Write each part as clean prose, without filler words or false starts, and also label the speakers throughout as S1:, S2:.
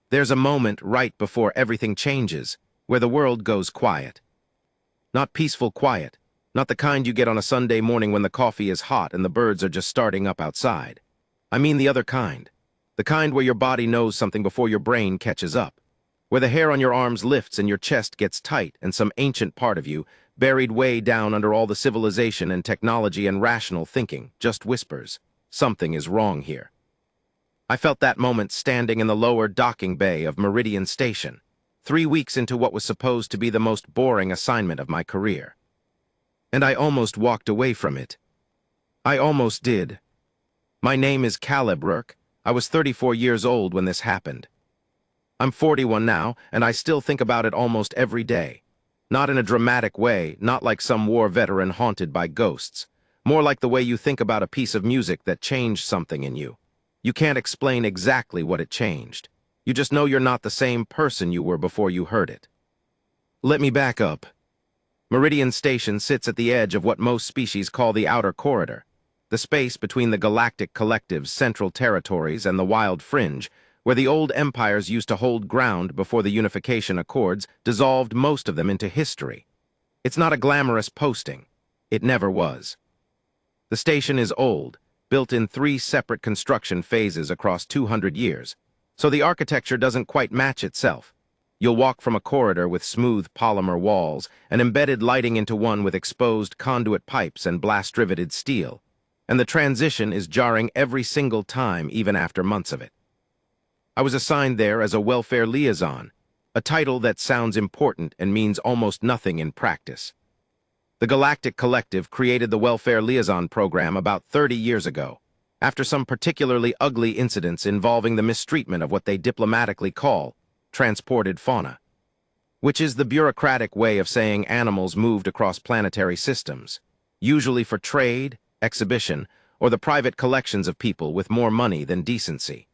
S1: There's a moment right before everything changes, where the world goes quiet. Not peaceful quiet, not the kind you get on a Sunday morning when the coffee is hot and the birds are just starting up outside. I mean the other kind. The kind where your body knows something before your brain catches up. Where the hair on your arms lifts and your chest gets tight and some ancient part of you, buried way down under all the civilization and technology and rational thinking, just whispers, something is wrong here. I felt that moment standing in the lower docking bay of Meridian Station, 3 weeks into what was supposed to be the most boring assignment of my career. And I almost walked away from it. I almost did. My name is Caleb Rourke. I was 34 years old when this happened. I'm 41 now, and I still think about it almost every day. Not in a dramatic way, not like some war veteran haunted by ghosts. More like the way you think about a piece of music that changed something in you. You can't explain exactly what it changed. You just know you're not the same person you were before you heard it. Let me back up. Meridian Station sits at the edge of what most species call the outer corridor, the space between the galactic collective's central territories and the wild fringe, where the old empires used to hold ground before the unification accords dissolved most of them into history. It's not a glamorous posting. It never was. The station is old, built in 3 separate construction phases across 200 years, so the architecture doesn't quite match itself. You'll walk from a corridor with smooth polymer walls and embedded lighting into one with exposed conduit pipes and blast-riveted steel, and the transition is jarring every single time, even after months of it. I was assigned there as a welfare liaison, a title that sounds important and means almost nothing in practice. The Galactic Collective created the Welfare Liaison program about 30 years ago, after some particularly ugly incidents involving the mistreatment of what they diplomatically call transported fauna, which is the bureaucratic way of saying animals moved across planetary systems, usually for trade, exhibition, or the private collections of people with more money than decency.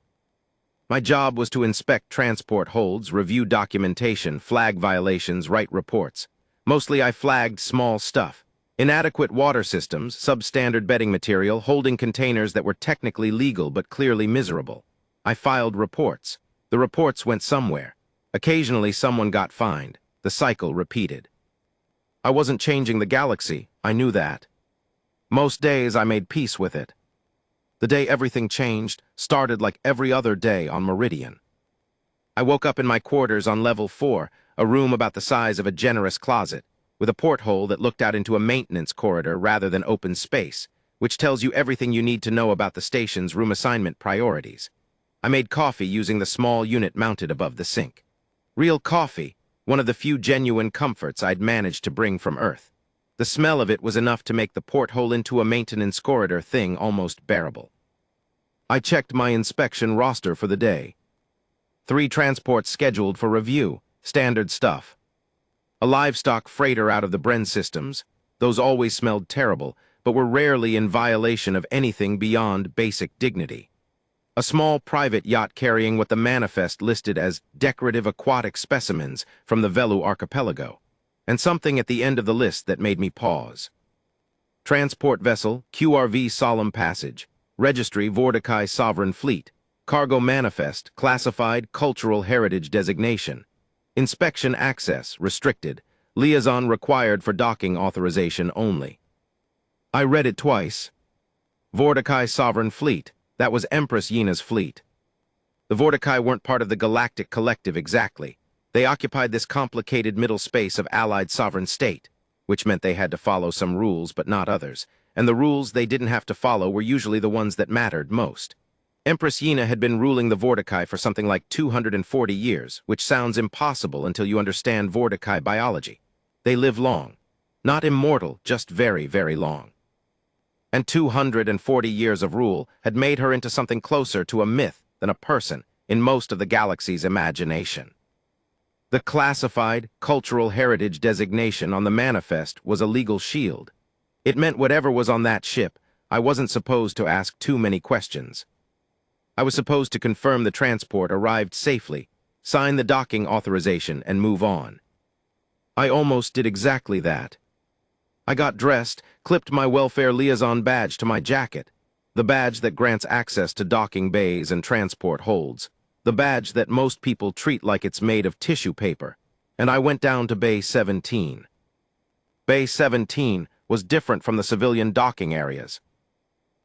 S1: My job was to inspect transport holds, review documentation, flag violations, write reports. Mostly I flagged small stuff. Inadequate water systems, substandard bedding material, holding containers that were technically legal but clearly miserable. I filed reports. The reports went somewhere. Occasionally someone got fined. The cycle repeated. I wasn't changing the galaxy, I knew that. Most days I made peace with it. The day everything changed started like every other day on Meridian. I woke up in my quarters on level 4, a room about the size of a generous closet, with a porthole that looked out into a maintenance corridor rather than open space, which tells you everything you need to know about the station's room assignment priorities. I made coffee using the small unit mounted above the sink. Real coffee, one of the few genuine comforts I'd managed to bring from Earth. The smell of it was enough to make the porthole into a maintenance corridor thing almost bearable. I checked my inspection roster for the day. 3 transports scheduled for review, standard stuff. A livestock freighter out of the Bren systems. Those always smelled terrible, but were rarely in violation of anything beyond basic dignity. A small private yacht carrying what the manifest listed as decorative aquatic specimens from the Velu archipelago, and something at the end of the list that made me pause. Transport vessel, QRV Solemn Passage, Registry Vorticai Sovereign Fleet, Cargo Manifest, Classified Cultural Heritage Designation, Inspection Access, Restricted, Liaison Required for Docking Authorization Only. I read it twice. Vorticai Sovereign Fleet, that was Empress Yena's fleet. The Vorticai weren't part of the Galactic Collective exactly. They occupied this complicated middle space of allied sovereign state, which meant they had to follow some rules but not others, and the rules they didn't have to follow were usually the ones that mattered most. Empress Yena had been ruling the Vorticai for something like 240 years, which sounds impossible until you understand Vorticai biology. They live long. Not immortal, just very, very long. And 240 years of rule had made her into something closer to a myth than a person in most of the galaxy's imagination. The classified cultural heritage designation on the manifest was a legal shield. It meant whatever was on that ship, I wasn't supposed to ask too many questions. I was supposed to confirm the transport arrived safely, sign the docking authorization, and move on. I almost did exactly that. I got dressed, clipped my welfare liaison badge to my jacket, the badge that grants access to docking bays and transport holds. the badge that most people treat like it's made of tissue paper, and I went down to Bay 17. Bay 17 was different from the civilian docking areas.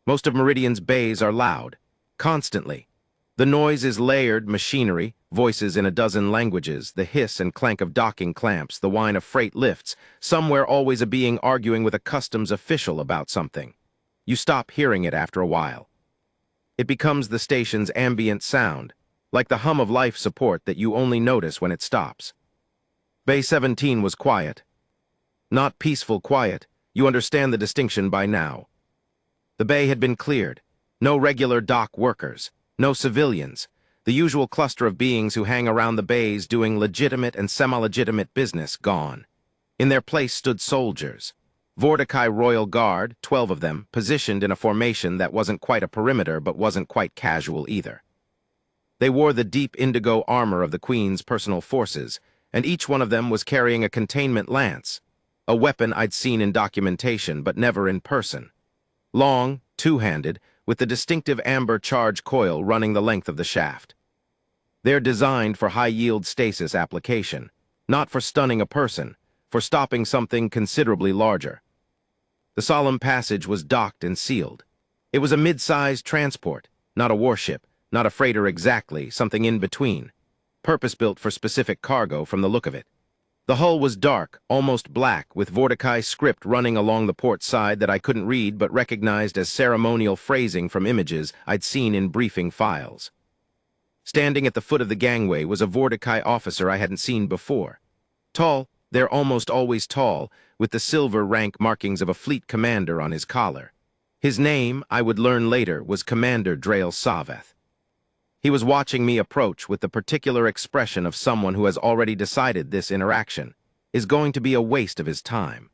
S1: Most of Meridian's bays are loud, constantly. The noise is layered machinery, voices in a dozen languages, the hiss and clank of docking clamps, the whine of freight lifts, somewhere always a being arguing with a customs official about something. You stop hearing it after a while. It becomes the station's ambient sound, like the hum of life support that you only notice when it stops. Bay 17 was quiet. Not peaceful quiet. You understand the distinction by now. The bay had been cleared. No regular dock workers. No civilians. The usual cluster of beings who hang around the bays doing legitimate and semi-legitimate business gone. In their place stood soldiers. Vorticai Royal Guard, 12 of them, positioned in a formation that wasn't quite a perimeter but wasn't quite casual either. They wore the deep indigo armor of the Queen's personal forces, and each one of them was carrying a containment lance, a weapon I'd seen in documentation but never in person. Long, two-handed, with the distinctive amber charge coil running the length of the shaft. They're designed for high-yield stasis application, not for stunning a person, for stopping something considerably larger. The solemn passage was docked and sealed. It was a mid-sized transport, not a warship, not a freighter exactly, something in between, purpose-built for specific cargo from the look of it. The hull was dark, almost black, with Vorticai script running along the port side that I couldn't read but recognized as ceremonial phrasing from images I'd seen in briefing files. Standing at the foot of the gangway was a Vorticai officer I hadn't seen before. Tall, they're almost always tall, with the silver rank markings of a fleet commander on his collar. His name, I would learn later, was Commander Drail Saveth. He was watching me approach with the particular expression of someone who has already decided this interaction is going to be a waste of his time.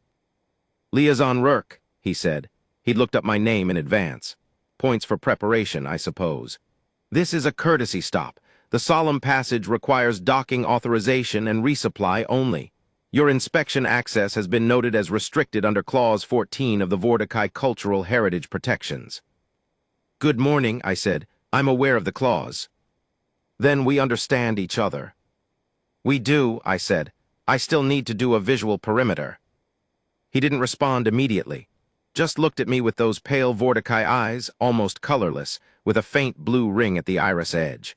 S1: "Liaison Rourke," he said. He'd looked up my name in advance. Points for preparation, I suppose. "This is a courtesy stop. The solemn passage requires docking authorization and resupply only. Your inspection access has been noted as restricted under Clause 14 of the Vorticai Cultural Heritage Protections." "Good morning," I said. "I'm aware of the clause." "Then we understand each other." "We do," I said. "I still need to do a visual perimeter." He didn't respond immediately, just looked at me with those pale Vorticai eyes, almost colorless, with a faint blue ring at the iris edge.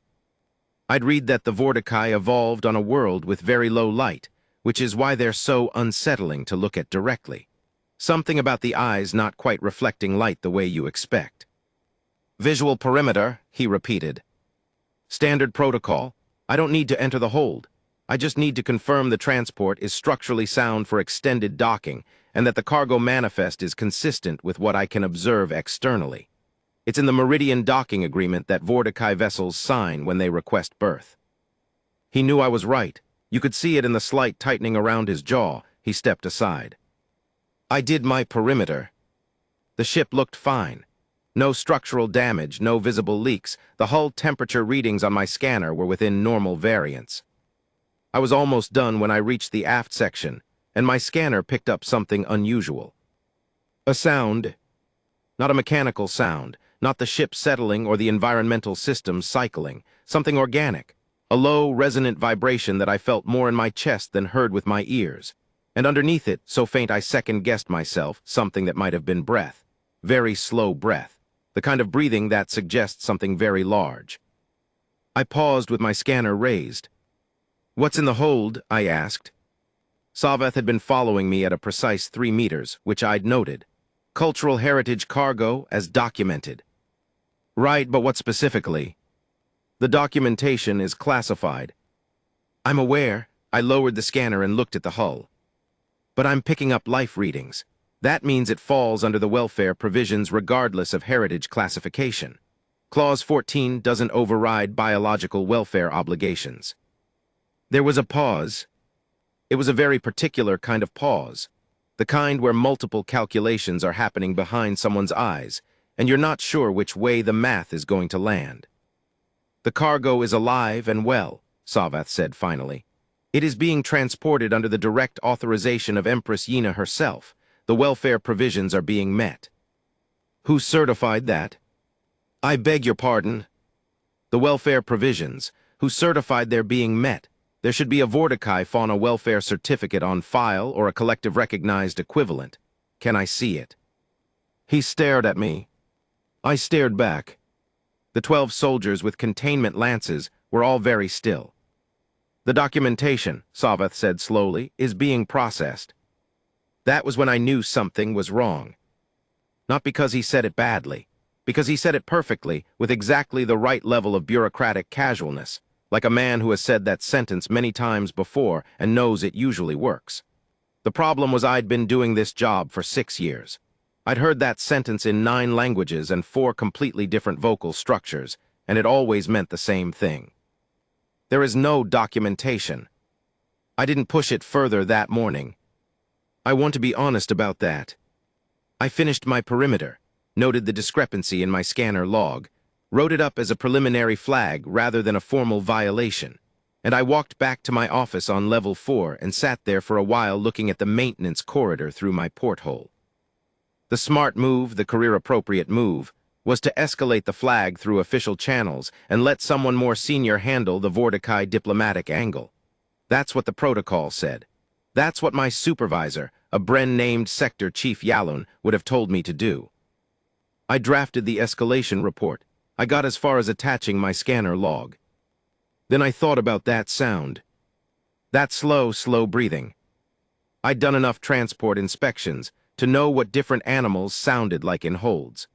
S1: I'd read that the Vorticai evolved on a world with very low light, which is why they're so unsettling to look at directly. Something about the eyes not quite reflecting light the way you expect. "Visual perimeter," he repeated. "Standard protocol. I don't need to enter the hold. I just need to confirm the transport is structurally sound for extended docking and that the cargo manifest is consistent with what I can observe externally. It's in the Meridian docking agreement that Vorticai vessels sign when they request berth." He knew I was right. You could see it in the slight tightening around his jaw. He stepped aside. I did my perimeter. The ship looked fine. No structural damage, no visible leaks. The hull temperature readings on my scanner were within normal variance. I was almost done when I reached the aft section, and my scanner picked up something unusual. A sound. Not a mechanical sound, not the ship settling or the environmental systems cycling. Something organic. A low, resonant vibration that I felt more in my chest than heard with my ears. And underneath it, so faint I second-guessed myself, something that might have been breath. Very slow breath. The kind of breathing that suggests something very large. I paused with my scanner raised. "What's in the hold?" I asked. Saveth had been following me at a precise 3 meters, which I'd noted. "Cultural heritage cargo as documented." "Right, but what specifically?" "The documentation is classified." "I'm aware." I lowered the scanner and looked at the hull. "But I'm picking up life readings. That means it falls under the welfare provisions regardless of heritage classification. Clause 14 doesn't override biological welfare obligations." There was a pause. It was a very particular kind of pause. The kind where multiple calculations are happening behind someone's eyes, and you're not sure which way the math is going to land. "The cargo is alive and well," Saveth said finally. "It is being transported under the direct authorization of Empress Yina herself. The welfare provisions are being met." "Who certified that?" "I beg your pardon." The welfare provisions, who certified their being met. There should be a Vorticai fauna welfare certificate on file or a collective recognized equivalent. Can I see it? He stared at me. I stared back. The 12 soldiers with containment lances were all very still. The documentation, Savath said slowly, is being processed. That was when I knew something was wrong. Not because he said it badly, because he said it perfectly, with exactly the right level of bureaucratic casualness, like a man who has said that sentence many times before and knows it usually works. The problem was I'd been doing this job for 6 years. I'd heard that sentence in 9 languages and 4 completely different vocal structures, and it always meant the same thing. There is no documentation. I didn't push it further that morning. I want to be honest about that. I finished my perimeter, noted the discrepancy in my scanner log, wrote it up as a preliminary flag rather than a formal violation, and I walked back to my office on level 4 and sat there for a while looking at the maintenance corridor through my porthole. The smart move, the career-appropriate move, was to escalate the flag through official channels and let someone more senior handle the Vorticai diplomatic angle. That's what the protocol said. That's what my supervisor, a Bren named Sector Chief Yalun, would have told me to do. I drafted the escalation report. I got as far as attaching my scanner log. Then I thought about that sound. That slow breathing. I'd done enough transport inspections to know what different animals sounded like in holds.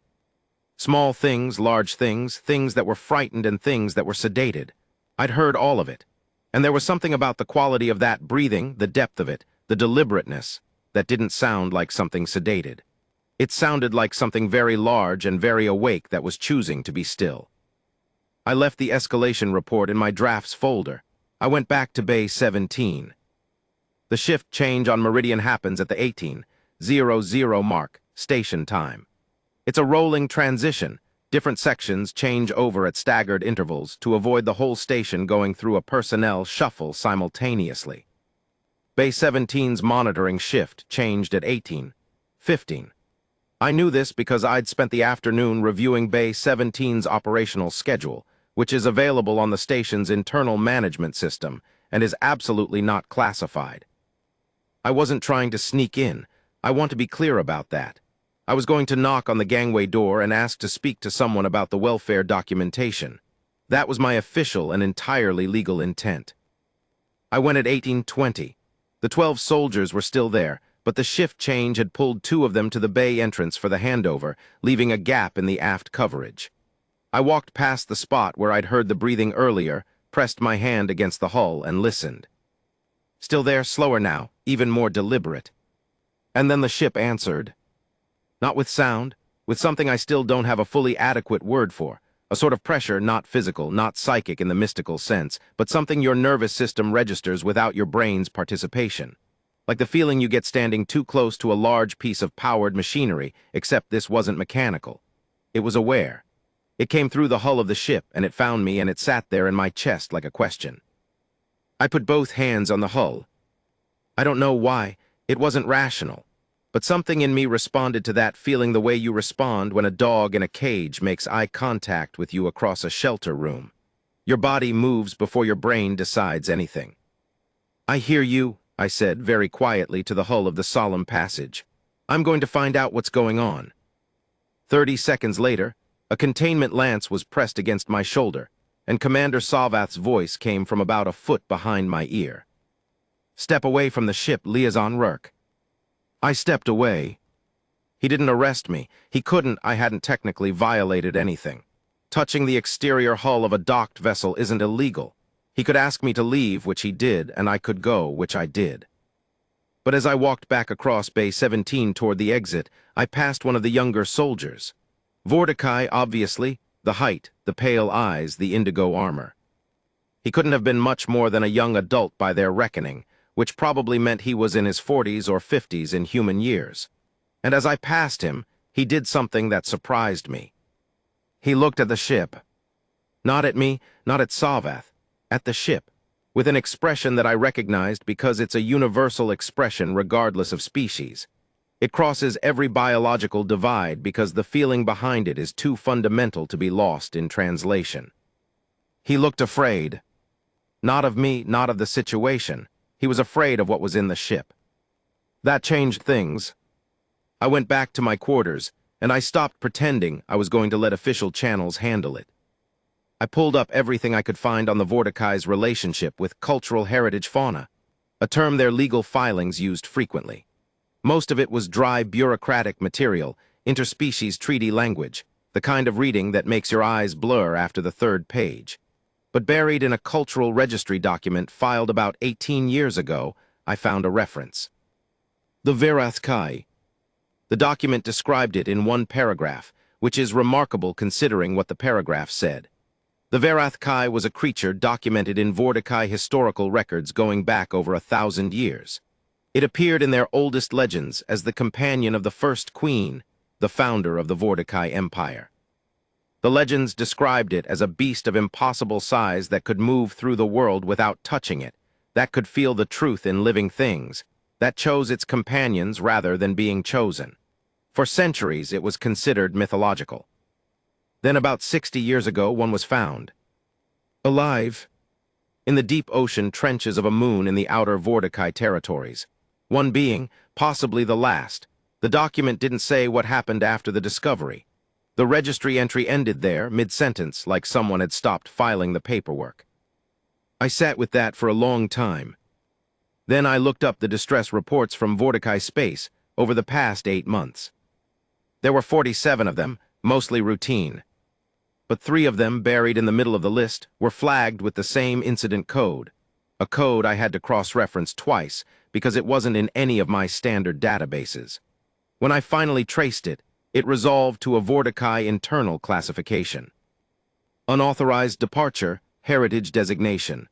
S1: Small things, large things, things that were frightened and things that were sedated. I'd heard all of it. And there was something about the quality of that breathing, the depth of it, the deliberateness, that didn't sound like something sedated. It sounded like something very large and very awake that was choosing to be still. I left the escalation report in my drafts folder. I went back to Bay 17. The shift change on Meridian happens at the 18:00 mark, station time. It's a rolling transition. Different sections change over at staggered intervals to avoid the whole station going through a personnel shuffle simultaneously. Bay 17's monitoring shift changed at 18:15. I knew this because I'd spent the afternoon reviewing Bay 17's operational schedule, which is available on the station's internal management system and is absolutely not classified. I wasn't trying to sneak in. I want to be clear about that. I was going to knock on the gangway door and ask to speak to someone about the welfare documentation. That was my official and entirely legal intent. I went at 18:20. The 12 soldiers were still there, but the shift change had pulled 2 of them to the bay entrance for the handover, leaving a gap in the aft coverage. I walked past the spot where I'd heard the breathing earlier, pressed my hand against the hull, and listened. Still there, slower now, even more deliberate. And then the ship answered. Not with sound, with something I still don't have a fully adequate word for, a sort of pressure not physical, not psychic in the mystical sense, but something your nervous system registers without your brain's participation. Like the feeling you get standing too close to a large piece of powered machinery, except this wasn't mechanical. It was aware. It came through the hull of the ship, and it found me, and it sat there in my chest like a question. I put both hands on the hull. I don't know why. It wasn't rational. But something in me responded to that feeling the way you respond when a dog in a cage makes eye contact with you across a shelter room. Your body moves before your brain decides anything. I hear you, I said very quietly to the hull of the solemn passage. I'm going to find out what's going on. 30 seconds later, a containment lance was pressed against my shoulder, and Commander Savath's voice came from about a foot behind my ear. Step away from the ship, Liaison Rurk. I stepped away. He didn't arrest me. He couldn't. I hadn't technically violated anything. Touching the exterior hull of a docked vessel isn't illegal. He could ask me to leave, which he did, and I could go, which I did. But as I walked back across Bay 17 toward the exit, I passed one of the younger soldiers. Vorticai, obviously, the height, the pale eyes, the indigo armor. He couldn't have been much more than a young adult by their reckoning, which probably meant he was in his 40s or 50s in human years. And as I passed him, he did something that surprised me. He looked at the ship. Not at me, not at Savath, at the ship, with an expression that I recognized because it's a universal expression regardless of species. It crosses every biological divide because the feeling behind it is too fundamental to be lost in translation. He looked afraid. Not of me, not of the situation. He was afraid of what was in the ship. That changed things. I went back to my quarters, and I stopped pretending I was going to let official channels handle it. I pulled up everything I could find on the Vorticai's relationship with cultural heritage fauna, a term their legal filings used frequently. Most of it was dry bureaucratic material, interspecies treaty language, the kind of reading that makes your eyes blur after the third page. But buried in a cultural registry document filed about 18 years ago, I found a reference. The Verathkai. The document described it in one paragraph, which is remarkable considering what the paragraph said. The Verathkai was a creature documented in Vorticai historical records going back over 1,000 years. It appeared in their oldest legends as the companion of the first queen, the founder of the Vorticai Empire. The legends described it as a beast of impossible size that could move through the world without touching it, that could feel the truth in living things, that chose its companions rather than being chosen. For centuries, it was considered mythological. Then about 60 years ago, one was found. Alive. In the deep ocean trenches of a moon in the outer Vorticai territories. One being, possibly the last. The document didn't say what happened after the discovery. The registry entry ended there, mid-sentence, like someone had stopped filing the paperwork. I sat with that for a long time. Then I looked up the distress reports from Vorticai Space over the past 8 months. There were 47 of them, mostly routine. But 3 of them, buried in the middle of the list, were flagged with the same incident code, a code I had to cross-reference twice because it wasn't in any of my standard databases. When I finally traced it, it resolved to a Vorticai internal classification. Unauthorized departure, heritage designation.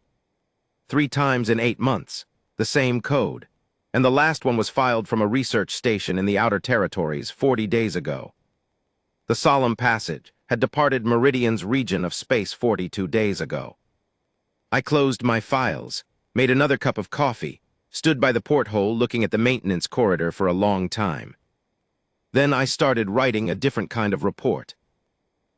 S1: 3 times in 8 months, the same code, and the last one was filed from a research station in the Outer Territories 40 days ago. The Solemn Passage had departed Meridian's region of space 42 days ago. I closed my files, made another cup of coffee, stood by the porthole looking at the maintenance corridor for a long time. Then I started writing a different kind of report.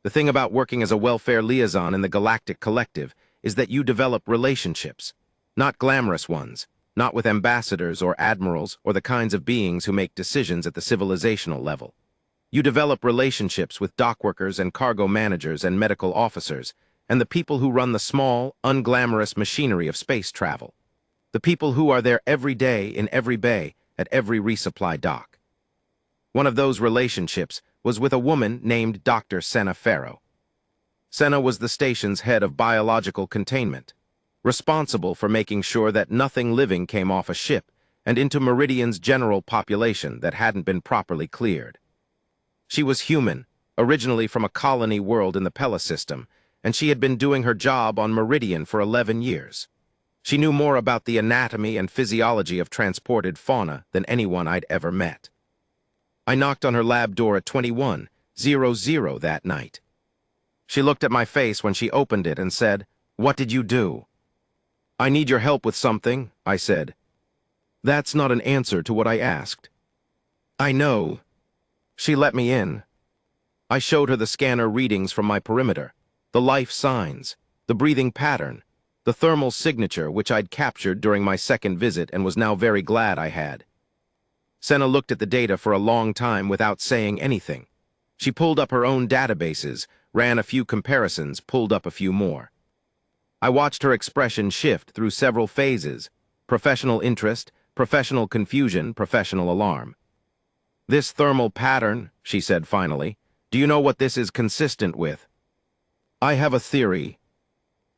S1: The thing about working as a welfare liaison in the Galactic Collective is that you develop relationships, not glamorous ones, not with ambassadors or admirals or the kinds of beings who make decisions at the civilizational level. You develop relationships with dockworkers and cargo managers and medical officers, and the people who run the small, unglamorous machinery of space travel. The people who are there every day in every bay at every resupply dock. One of those relationships was with a woman named Dr. Senna Farrow. Senna was the station's head of biological containment, responsible for making sure that nothing living came off a ship and into Meridian's general population that hadn't been properly cleared. She was human, originally from a colony world in the Pella system, and she had been doing her job on Meridian for 11 years. She knew more about the anatomy and physiology of transported fauna than anyone I'd ever met. I knocked on her lab door at 21:00 that night. She looked at my face when she opened it and said, "What did you do?" "I need your help with something," I said. That's not an answer to what I asked. "I know." She let me in. I showed her the scanner readings from my perimeter, the life signs, the breathing pattern, the thermal signature which I'd captured during my second visit and was now very glad I had. Senna looked at the data for a long time without saying anything. She pulled up her own databases, ran a few comparisons, pulled up a few more. I watched her expression shift through several phases: professional interest, professional confusion, professional alarm. "This thermal pattern," she said finally, "do you know what this is consistent with?" "I have a theory."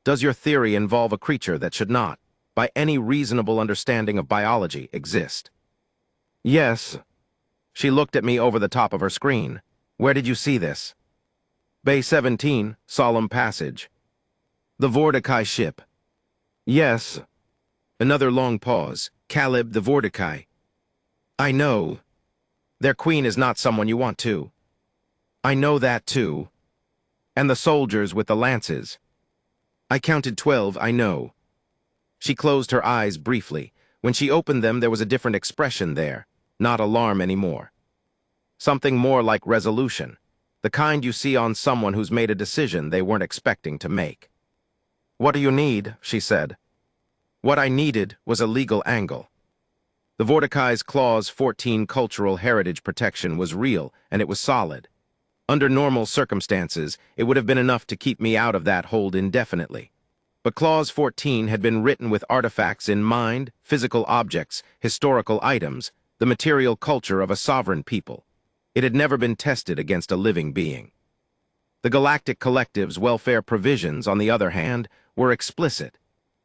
S1: "Does your theory involve a creature that should not, by any reasonable understanding of biology, exist?" "Yes." She looked at me over the top of her screen. "Where did you see this?" "Bay 17, Solemn Passage." "The Vorticai ship." "Yes." Another long pause. "Caleb the Vorticai." "I know. Their queen is not someone you want to." "I know that too." "And the soldiers with the lances." "I counted 12, I know." She closed her eyes briefly. When she opened them, there was a different expression there, not alarm anymore. Something more like resolution, the kind you see on someone who's made a decision they weren't expecting to make. "What do you need?" she said. What I needed was a legal angle. The Vorticai's Clause 14 cultural heritage protection was real, and it was solid. Under normal circumstances, it would have been enough to keep me out of that hold indefinitely. But Clause 14 had been written with artifacts in mind, physical objects, historical items, the material culture of a sovereign people. It had never been tested against a living being. The Galactic Collective's welfare provisions, on the other hand, were explicit.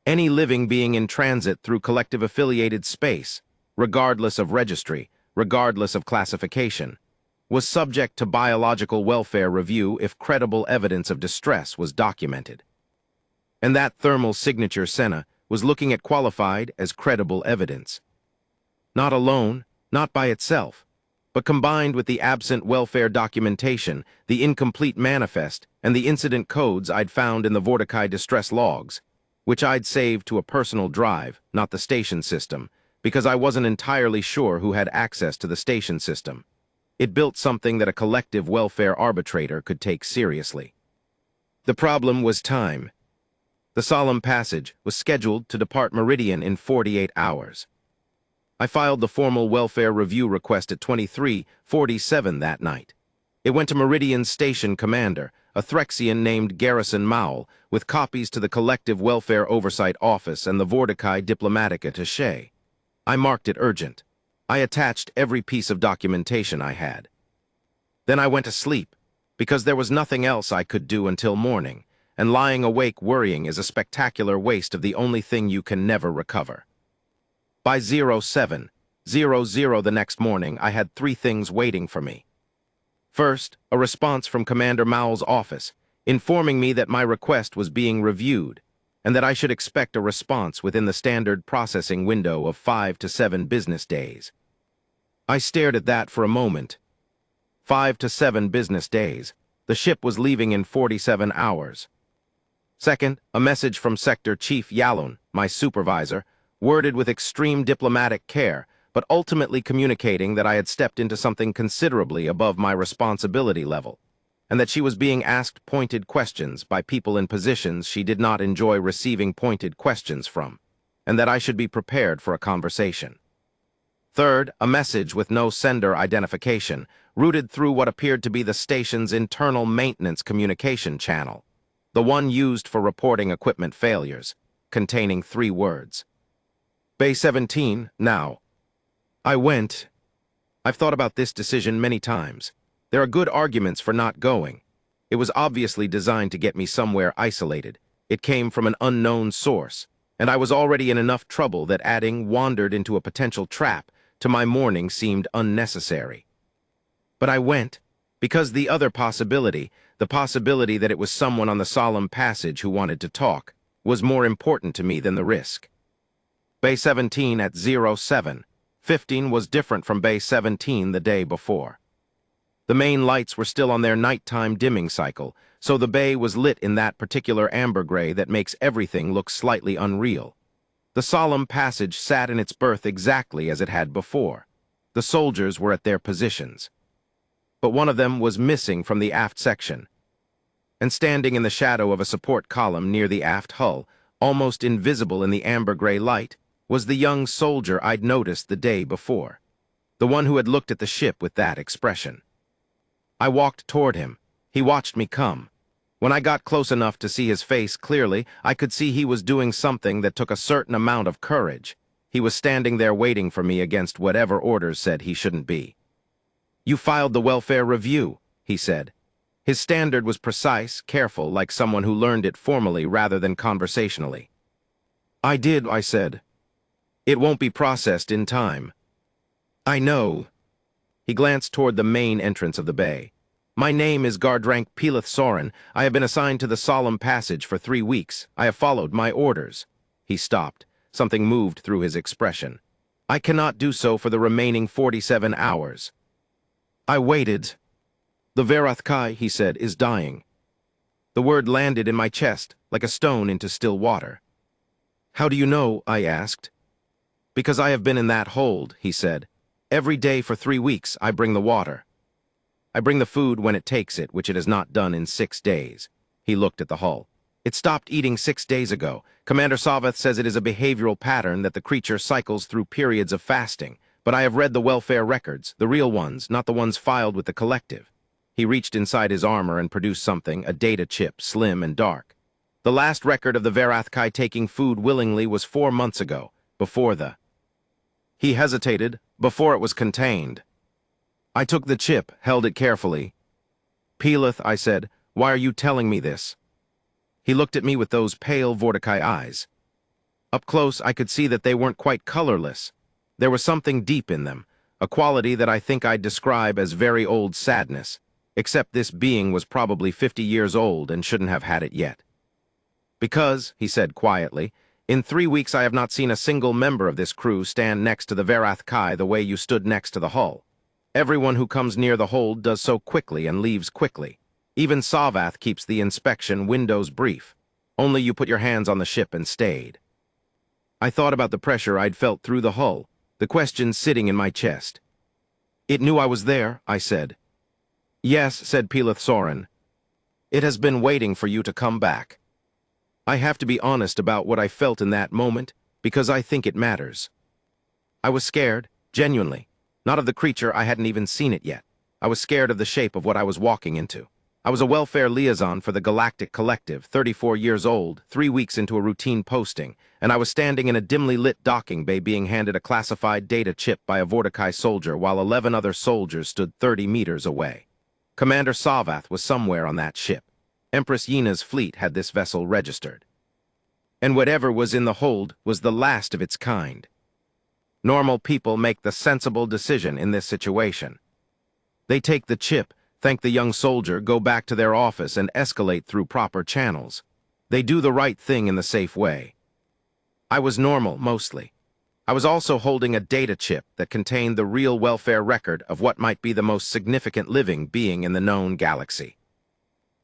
S1: Any living being in transit through collective-affiliated space, regardless of registry, regardless of classification, was subject to biological welfare review if credible evidence of distress was documented. And that thermal signature Senna was looking at qualified as credible evidence. Not alone, not by itself, but combined with the absent welfare documentation, the incomplete manifest, and the incident codes I'd found in the Vorticai distress logs, which I'd saved to a personal drive, not the station system, because I wasn't entirely sure who had access to the station system. It built something that a collective welfare arbitrator could take seriously. The problem was time. The solemn passage was scheduled to depart Meridian in 48 hours. I filed the formal welfare review request at 23:47 that night. It went to Meridian's station commander, a Threxian named Garrison Mowell, with copies to the Collective Welfare Oversight Office and the Vorticai diplomatic attaché. I marked it urgent. I attached every piece of documentation I had. Then I went to sleep, because there was nothing else I could do until morning, and lying awake worrying is a spectacular waste of the only thing you can never recover. By 07:00 the next morning, I had three things waiting for me. First, a response from Commander Mowell's office, informing me that my request was being reviewed, and that I should expect a response within the standard processing window of 5 to 7 business days. I stared at that for a moment. 5 to 7 business days. The ship was leaving in 47 hours. Second, a message from Sector Chief Yalon, my supervisor, worded with extreme diplomatic care, but ultimately communicating that I had stepped into something considerably above my responsibility level, and that she was being asked pointed questions by people in positions she did not enjoy receiving pointed questions from, and that I should be prepared for a conversation. Third, a message with no sender identification, routed through what appeared to be the station's internal maintenance communication channel, the one used for reporting equipment failures, containing 3 words. Bay 17, now. I went. I've thought about this decision many times. There are good arguments for not going. It was obviously designed to get me somewhere isolated. It came from an unknown source, and I was already in enough trouble that adding wandered into a potential trap to my morning seemed unnecessary. But I went, because the other possibility, the possibility that it was someone on the solemn passage who wanted to talk, was more important to me than the risk. Bay 17 at 07:15 was different from Bay 17 the day before. The main lights were still on their nighttime dimming cycle, so the bay was lit in that particular amber gray that makes everything look slightly unreal. The solemn passage sat in its berth exactly as it had before. The soldiers were at their positions. But one of them was missing from the aft section, and standing in the shadow of a support column near the aft hull, almost invisible in the amber gray light, was the young soldier I'd noticed the day before, the one who had looked at the ship with that expression. I walked toward him. He watched me come. When I got close enough to see his face clearly, I could see he was doing something that took a certain amount of courage. He was standing there waiting for me against whatever orders said he shouldn't be. "You filed the welfare review," he said. His standard was precise, careful, like someone who learned it formally rather than conversationally. "I did," I said. "It won't be processed in time." "I know." He glanced toward the main entrance of the bay. "My name is Gardrank Pelith Soren. I have been assigned to the solemn passage for 3 weeks. I have followed my orders." He stopped. Something moved through his expression. "I cannot do so for the remaining 47 hours." I waited. "The Verathkai," he said, "is dying." The word landed in my chest, like a stone into still water. "How do you know?" I asked. "Because I have been in that hold," he said. "Every day for 3 weeks I bring the water. I bring the food when it takes it, which it has not done in 6 days." He looked at the hull. It stopped eating 6 days ago. Commander Savath says it is a behavioral pattern that the creature cycles through periods of fasting, but I have read the welfare records, the real ones, not the ones filed with the collective. He reached inside his armor and produced something, a data chip, slim and dark. The last record of the Verathkai taking food willingly was 4 months ago, before the... He hesitated, before it was contained. I took the chip, held it carefully. Peleth, I said, why are you telling me this? He looked at me with those pale Vortikai eyes. Up close, I could see that they weren't quite colorless. There was something deep in them, a quality that I think I'd describe as very old sadness, except this being was probably 50 years old and shouldn't have had it yet. Because, he said quietly, in 3 weeks I have not seen a single member of this crew stand next to the Verathkai the way you stood next to the hull. Everyone who comes near the hold does so quickly and leaves quickly. Even Savath keeps the inspection windows brief. Only you put your hands on the ship and stayed. I thought about the pressure I'd felt through the hull, the question sitting in my chest. It knew I was there, I said. Yes, said Peleth Soren. It has been waiting for you to come back. I have to be honest about what I felt in that moment, because I think it matters. I was scared, genuinely. Not of the creature, I hadn't even seen it yet. I was scared of the shape of what I was walking into. I was a welfare liaison for the Galactic Collective, 34 years old, 3 weeks into a routine posting, and I was standing in a dimly lit docking bay being handed a classified data chip by a Vortikai soldier while 11 other soldiers stood 30 meters away. Commander Savath was somewhere on that ship. Empress Yena's fleet had this vessel registered. And whatever was in the hold was the last of its kind. Normal people make the sensible decision in this situation. They take the chip, thank the young soldier, go back to their office and escalate through proper channels. They do the right thing in the safe way. I was normal, mostly. I was also holding a data chip that contained the real welfare record of what might be the most significant living being in the known galaxy.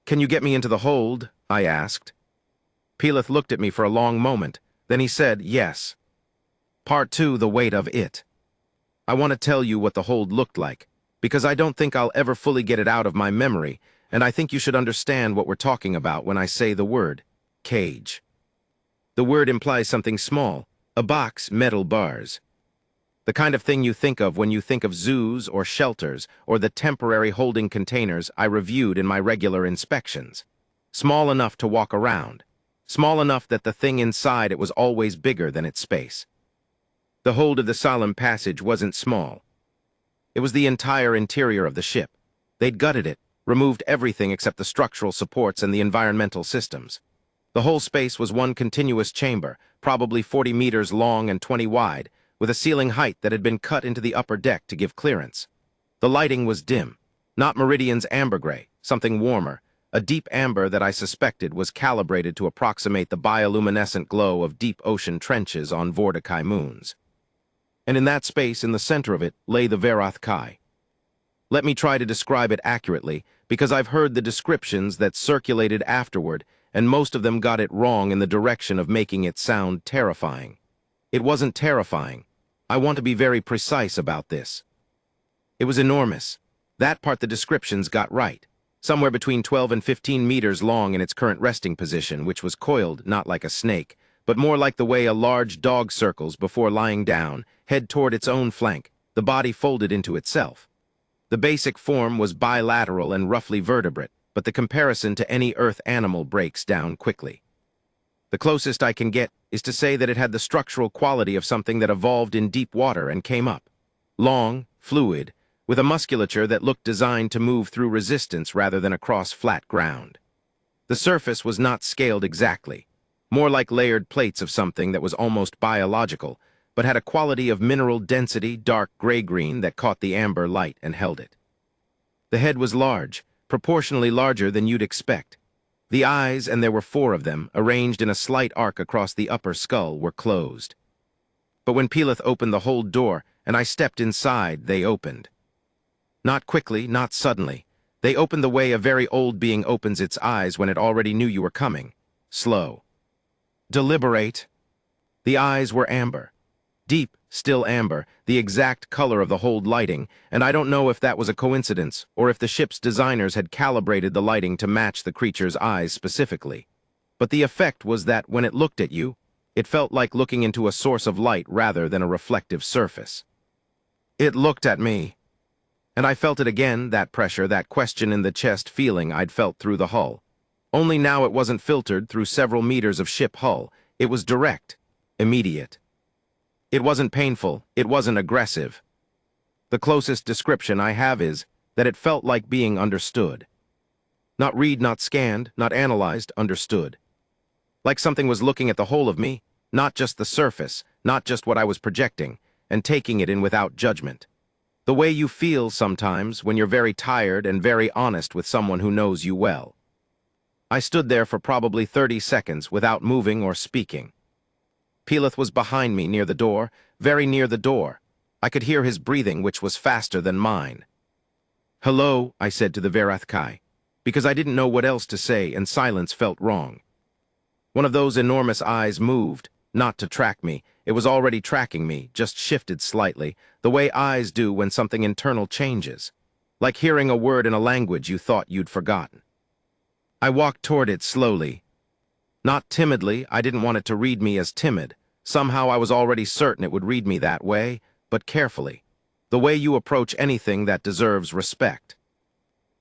S1: Can you get me into the hold? I asked. Peleth looked at me for a long moment. Then he said, yes. Part 2, the weight of it. I want to tell you what the hold looked like, because I don't think I'll ever fully get it out of my memory, and I think you should understand what we're talking about when I say the word, cage. The word implies something small, a box, metal bars. The kind of thing you think of when you think of zoos or shelters or the temporary holding containers I reviewed in my regular inspections. Small enough to walk around. Small enough that the thing inside it was always bigger than its space. The hold of the solemn passage wasn't small. It was the entire interior of the ship. They'd gutted it, removed everything except the structural supports and the environmental systems. The whole space was one continuous chamber, probably 40 meters long and 20 wide, with a ceiling height that had been cut into the upper deck to give clearance. The lighting was dim, not Meridian's amber gray, something warmer, a deep amber that I suspected was calibrated to approximate the bioluminescent glow of deep ocean trenches on Vortikai moons. And in that space, in the center of it, lay the Verathkai. Let me try to describe it accurately, because I've heard the descriptions that circulated afterward, and most of them got it wrong in the direction of making it sound terrifying. It wasn't terrifying. I want to be very precise about this. It was enormous. That part the descriptions got right. Somewhere between 12 and 15 meters long in its current resting position, which was coiled not like a snake, but more like the way a large dog circles before lying down, head toward its own flank, the body folded into itself. The basic form was bilateral and roughly vertebrate, but the comparison to any Earth animal breaks down quickly. The closest I can get is to say that it had the structural quality of something that evolved in deep water and came up. Long, fluid, with a musculature that looked designed to move through resistance rather than across flat ground. The surface was not scaled exactly, more like layered plates of something that was almost biological, but had a quality of mineral density, dark gray-green, that caught the amber light and held it. The head was large, proportionally larger than you'd expect. The eyes, and there were 4 of them, arranged in a slight arc across the upper skull, were closed. But when Peleth opened the hold door, and I stepped inside, they opened. Not quickly, not suddenly. They opened the way a very old being opens its eyes when it already knew you were coming. Slow. Deliberate. The eyes were amber. Deep, still amber, the exact color of the hold lighting, and I don't know if that was a coincidence or if the ship's designers had calibrated the lighting to match the creature's eyes specifically. But the effect was that when it looked at you, it felt like looking into a source of light rather than a reflective surface. It looked at me, and I felt it again, that pressure, that question in the chest feeling I'd felt through the hull. Only now it wasn't filtered through several meters of ship hull. It was direct, immediate. It wasn't painful, it wasn't aggressive. The closest description I have is that it felt like being understood. Not read, not scanned, not analyzed, understood. Like something was looking at the whole of me, not just the surface, not just what I was projecting, and taking it in without judgment. The way you feel sometimes when you're very tired and very honest with someone who knows you well. I stood there for probably 30 seconds without moving or speaking. Peleth was behind me near the door, very near the door. I could hear his breathing, which was faster than mine. "Hello," I said to the Verathkai, because I didn't know what else to say and silence felt wrong. One of those enormous eyes moved, not to track me. It was already tracking me, just shifted slightly, the way eyes do when something internal changes. Like hearing a word in a language you thought you'd forgotten. I walked toward it slowly. Not timidly, I didn't want it to read me as timid. Somehow I was already certain it would read me that way, but carefully. The way you approach anything that deserves respect.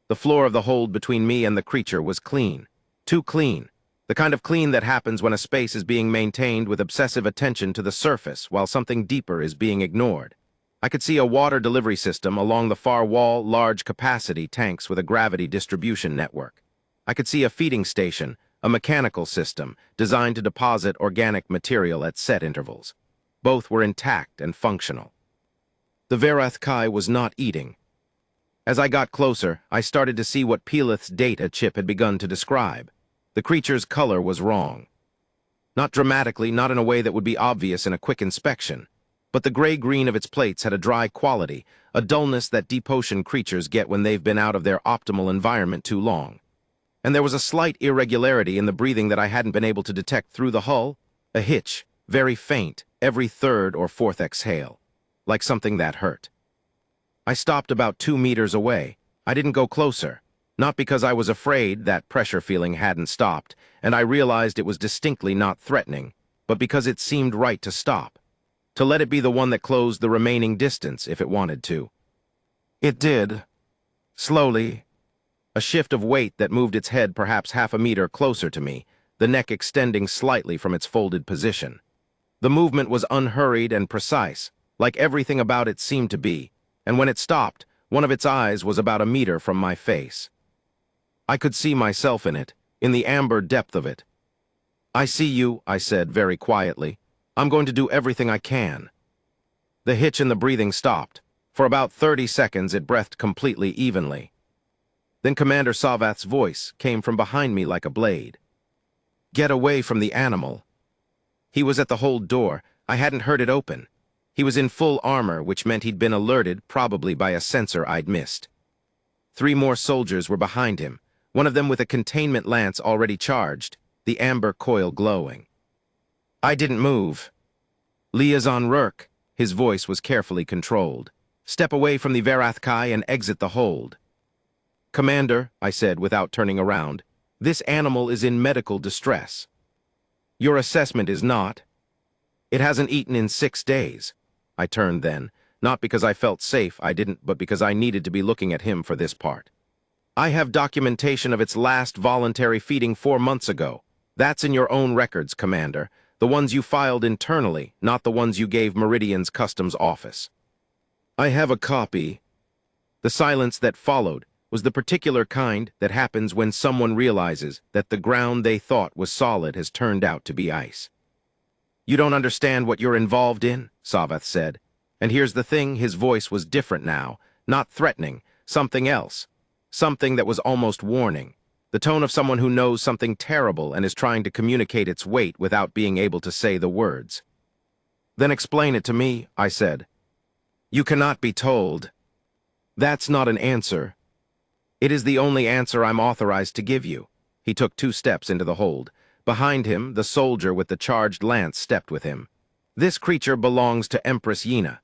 S1: The floor of the hold between me and the creature was clean. Too clean. The kind of clean that happens when a space is being maintained with obsessive attention to the surface while something deeper is being ignored. I could see a water delivery system along the far wall, large capacity tanks with a gravity distribution network. I could see a feeding station, a mechanical system designed to deposit organic material at set intervals. Both were intact and functional. The Verathkai was not eating. As I got closer, I started to see what Peleth's data chip had begun to describe. The creature's color was wrong. Not dramatically, not in a way that would be obvious in a quick inspection, but the gray-green of its plates had a dry quality, a dullness that deep ocean creatures get when they've been out of their optimal environment too long. And there was a slight irregularity in the breathing that I hadn't been able to detect through the hull, a hitch, very faint, every third or fourth exhale, like something that hurt. I stopped about 2 meters away. I didn't go closer. Not because I was afraid that pressure feeling hadn't stopped, and I realized it was distinctly not threatening, but because it seemed right to stop. To let it be the one that closed the remaining distance if it wanted to. It did. Slowly. A shift of weight that moved its head perhaps half a meter closer to me, the neck extending slightly from its folded position. The movement was unhurried and precise, like everything about it seemed to be, and when it stopped, one of its eyes was about a meter from my face. I could see myself in it, in the amber depth of it. "I see you," I said very quietly. "I'm going to do everything I can." The hitch in the breathing stopped. For about 30 seconds it breathed completely evenly. Then Commander Savath's voice came from behind me like a blade. "Get away from the animal." He was at the hold door. I hadn't heard it open. He was in full armor, which meant he'd been alerted, probably by a sensor I'd missed. 3 more soldiers were behind him, one of them with a containment lance already charged, the amber coil glowing. I didn't move. "Liaison Rurk," his voice was carefully controlled. "Step away from the Verathkai and exit the hold." "Commander," I said without turning around, "this animal is in medical distress." "Your assessment is not. It hasn't eaten in 6 days. I turned then, not because I felt safe, I didn't, but because I needed to be looking at him for this part. "I have documentation of its last voluntary feeding 4 months ago. That's in your own records, Commander, the ones you filed internally, not the ones you gave Meridian's customs office." "I have a copy." The silence that followed was the particular kind that happens when someone realizes that the ground they thought was solid has turned out to be ice. "You don't understand what you're involved in," Savath said. And here's the thing, his voice was different now, not threatening, something else. Something that was almost warning. The tone of someone who knows something terrible and is trying to communicate its weight without being able to say the words. "Then explain it to me," I said. "You cannot be told." "That's not an answer." "It is the only answer I'm authorized to give you." He took 2 steps into the hold. Behind him, the soldier with the charged lance stepped with him. "This creature belongs to Empress Yina.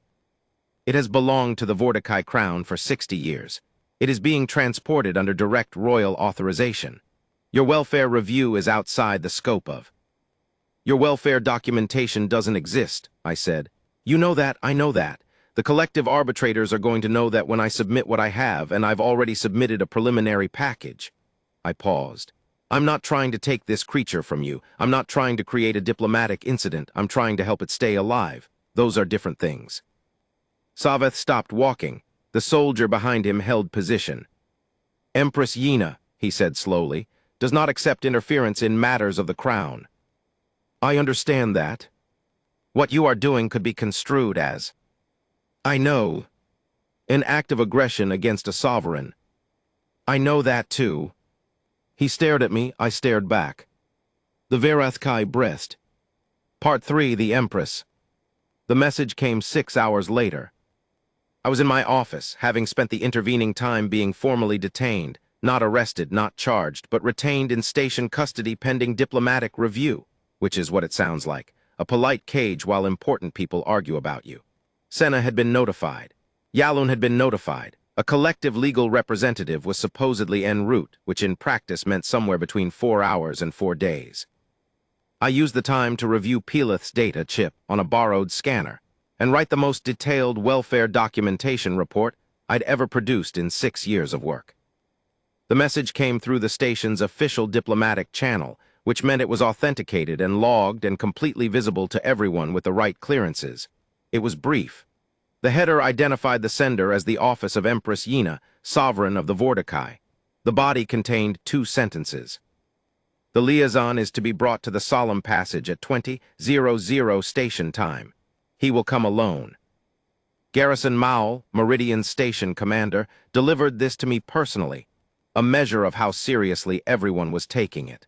S1: It has belonged to the Vortikai crown for 60 years. It is being transported under direct royal authorization. Your welfare review is outside the scope of. Your welfare documentation doesn't exist, I said. You know that, I know that. The collective arbitrators are going to know that when I submit what I have, and I've already submitted a preliminary package. I paused. I'm not trying to take this creature from you. I'm not trying to create a diplomatic incident. I'm trying to help it stay alive. Those are different things. Saveth stopped walking. The soldier behind him held position. Empress Yina, he said slowly, does not accept interference in matters of the crown. I understand that. What you are doing could be construed as, I know, an act of aggression against a sovereign. I know that too. He stared at me, I stared back. The Verathkai breathed. Part 3, the Empress. The message came 6 hours later. I was in my office, having spent the intervening time being formally detained, not arrested, not charged, but retained in station custody pending diplomatic review, which is what it sounds like, a polite cage while important people argue about you. Senna had been notified. Yalun had been notified. A collective legal representative was supposedly en route, which in practice meant somewhere between 4 hours and 4 days. I used the time to review Pelith's data chip on a borrowed scanner and write the most detailed welfare documentation report I'd ever produced in 6 years of work. The message came through the station's official diplomatic channel, which meant it was authenticated and logged and completely visible to everyone with the right clearances. It was brief. The header identified the sender as the office of Empress Yina, sovereign of the Vordakai. The body contained 2 sentences. The liaison is to be brought to the solemn passage at 20:00 station time. He will come alone. Garrison Mowell, Meridian Station Commander, delivered this to me personally, a measure of how seriously everyone was taking it.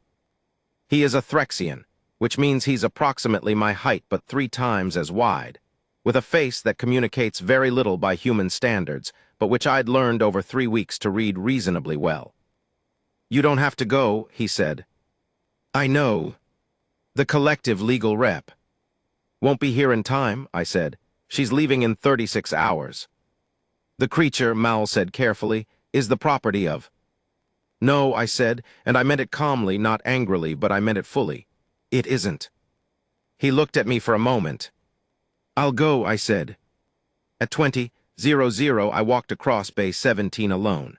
S1: He is a Threxian, which means he's approximately my height but 3 times as wide, with a face that communicates very little by human standards, but which I'd learned over 3 weeks to read reasonably well. You don't have to go, he said. I know. The collective legal rep. Won't be here in time, I said. She's leaving in 36 hours. The creature, Mowell said carefully, is the property of. No, I said, and I meant it calmly, not angrily, but I meant it fully. It isn't. He looked at me for a moment. I'll go, I said. At 20:00, I walked across Bay 17 alone.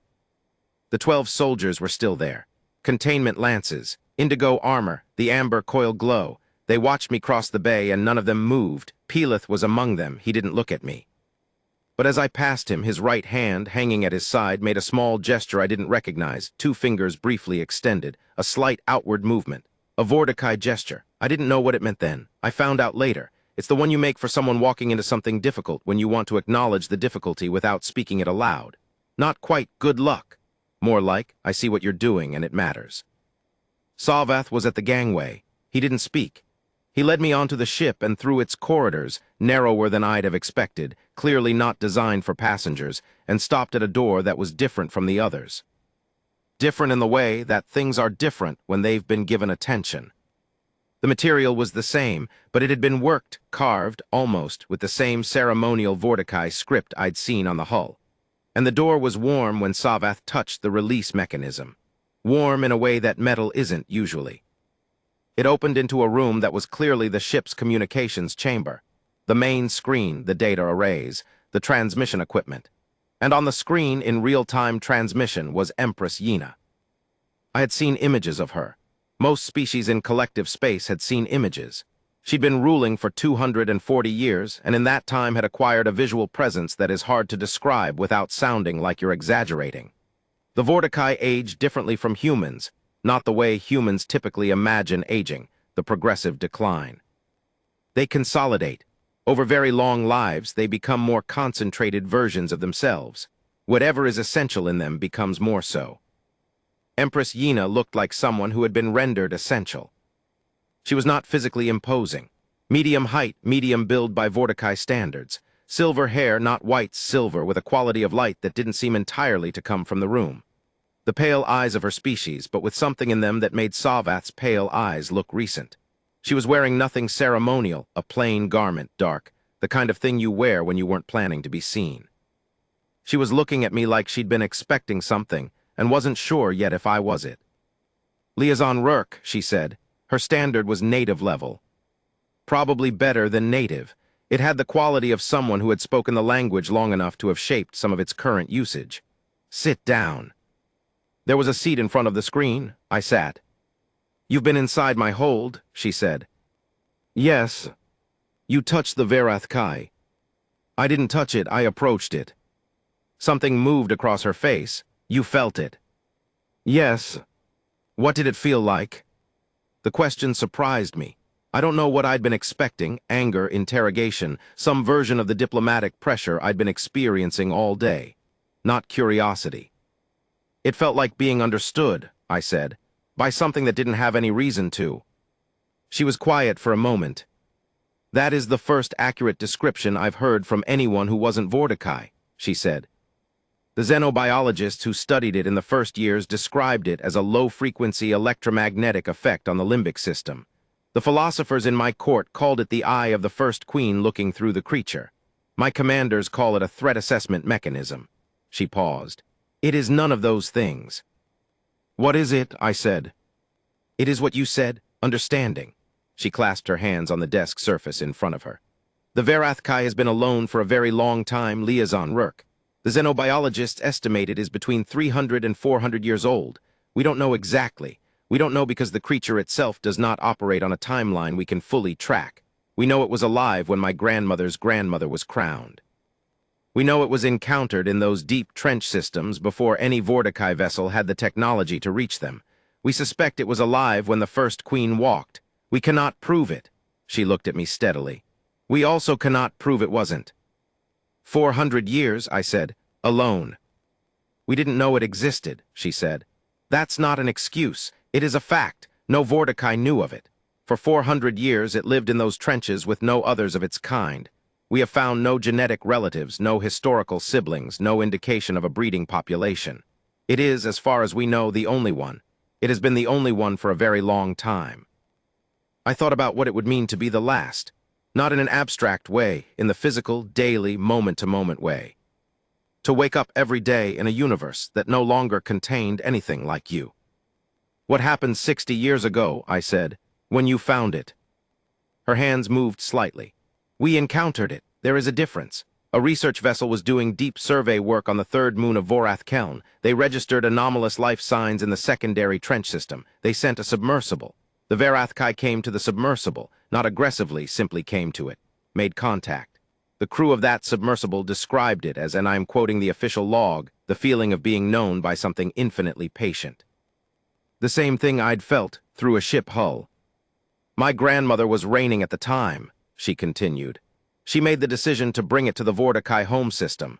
S1: The 12 soldiers were still there. Containment lances, indigo armor, the amber coil glow. They watched me cross the bay and none of them moved. Pelith was among them. He didn't look at me. But as I passed him, his right hand, hanging at his side, made a small gesture I didn't recognize, 2 fingers briefly extended, a slight outward movement. A Vordakai gesture. I didn't know what it meant then. I found out later. It's the one you make for someone walking into something difficult when you want to acknowledge the difficulty without speaking it aloud. Not quite good luck. More like, I see what you're doing and it matters. Savath was at the gangway. He didn't speak. He led me onto the ship and through its corridors, narrower than I'd have expected, clearly not designed for passengers, and stopped at a door that was different from the others. Different in the way that things are different when they've been given attention. The material was the same, but it had been worked, carved, almost, with the same ceremonial Vordakai script I'd seen on the hull. And the door was warm when Savath touched the release mechanism. Warm in a way that metal isn't usually. It opened into a room that was clearly the ship's communications chamber. The main screen, the data arrays, the transmission equipment. And on the screen, in real-time transmission, was Empress Yina. I had seen images of her. Most species in collective space had seen images. She'd been ruling for 240 years, and in that time had acquired a visual presence that is hard to describe without sounding like you're exaggerating. The Vordakai aged differently from humans, not the way humans typically imagine aging, the progressive decline. They consolidate. Over very long lives, they become more concentrated versions of themselves. Whatever is essential in them becomes more so. Empress Yina looked like someone who had been rendered essential. She was not physically imposing. Medium height, medium build by Vordakai standards. Silver hair, not white, silver, with a quality of light that didn't seem entirely to come from the room. The pale eyes of her species, but with something in them that made Savath's pale eyes look recent. She was wearing nothing ceremonial, a plain garment, dark, the kind of thing you wear when you weren't planning to be seen. She was looking at me like she'd been expecting something, and wasn't sure yet if I was it. Liaison Rourke, she said. Her standard was native level. Probably better than native. It had the quality of someone who had spoken the language long enough to have shaped some of its current usage. Sit down. There was a seat in front of the screen. I sat. You've been inside my hold, she said. Yes. You touched the Verath Kai. I didn't touch it, I approached it. Something moved across her face. You felt it. Yes. What did it feel like? The question surprised me. I don't know what I'd been expecting, anger, interrogation, some version of the diplomatic pressure I'd been experiencing all day. Not curiosity. It felt like being understood, I said, by something that didn't have any reason to. She was quiet for a moment. That is the first accurate description I've heard from anyone who wasn't Vorticai, she said. The xenobiologists who studied it in the first years described it as a low-frequency electromagnetic effect on the limbic system. The philosophers in my court called it the eye of the first queen looking through the creature. My commanders call it a threat assessment mechanism. She paused. It is none of those things. What is it? I said. It is what you said, understanding. She clasped her hands on the desk surface in front of her. The Verath Kai has been alone for a very long time, Liaison Rourke. The xenobiologists estimate it is between 300 and 400 years old. We don't know exactly. We don't know because the creature itself does not operate on a timeline we can fully track. We know it was alive when my grandmother's grandmother was crowned. We know it was encountered in those deep trench systems before any Vorticai vessel had the technology to reach them. We suspect it was alive when the first queen walked. We cannot prove it. She looked at me steadily. We also cannot prove it wasn't. 400 years, I said, alone. We didn't know it existed, she said. That's not an excuse. It is a fact. No Vorticai knew of it. For 400 years it lived in those trenches with no others of its kind. We have found no genetic relatives, no historical siblings, no indication of a breeding population. It is, as far as we know, the only one. It has been the only one for a very long time. I thought about what it would mean to be the last. Not in an abstract way, in the physical, daily, moment-to-moment way. To wake up every day in a universe that no longer contained anything like you. What happened 60 years ago, I said, when you found it? Her hands moved slightly. We encountered it. There is a difference. A research vessel was doing deep survey work on the third moon of Vorath Keln. They registered anomalous life signs in the secondary trench system. They sent a submersible. The Verath Kai came to the submersible, not aggressively, simply came to it, made contact. The crew of that submersible described it as, and I'm quoting the official log, the feeling of being known by something infinitely patient. The same thing I'd felt through a ship hull. My grandmother was reigning at the time, she continued. She made the decision to bring it to the Vorticai home system,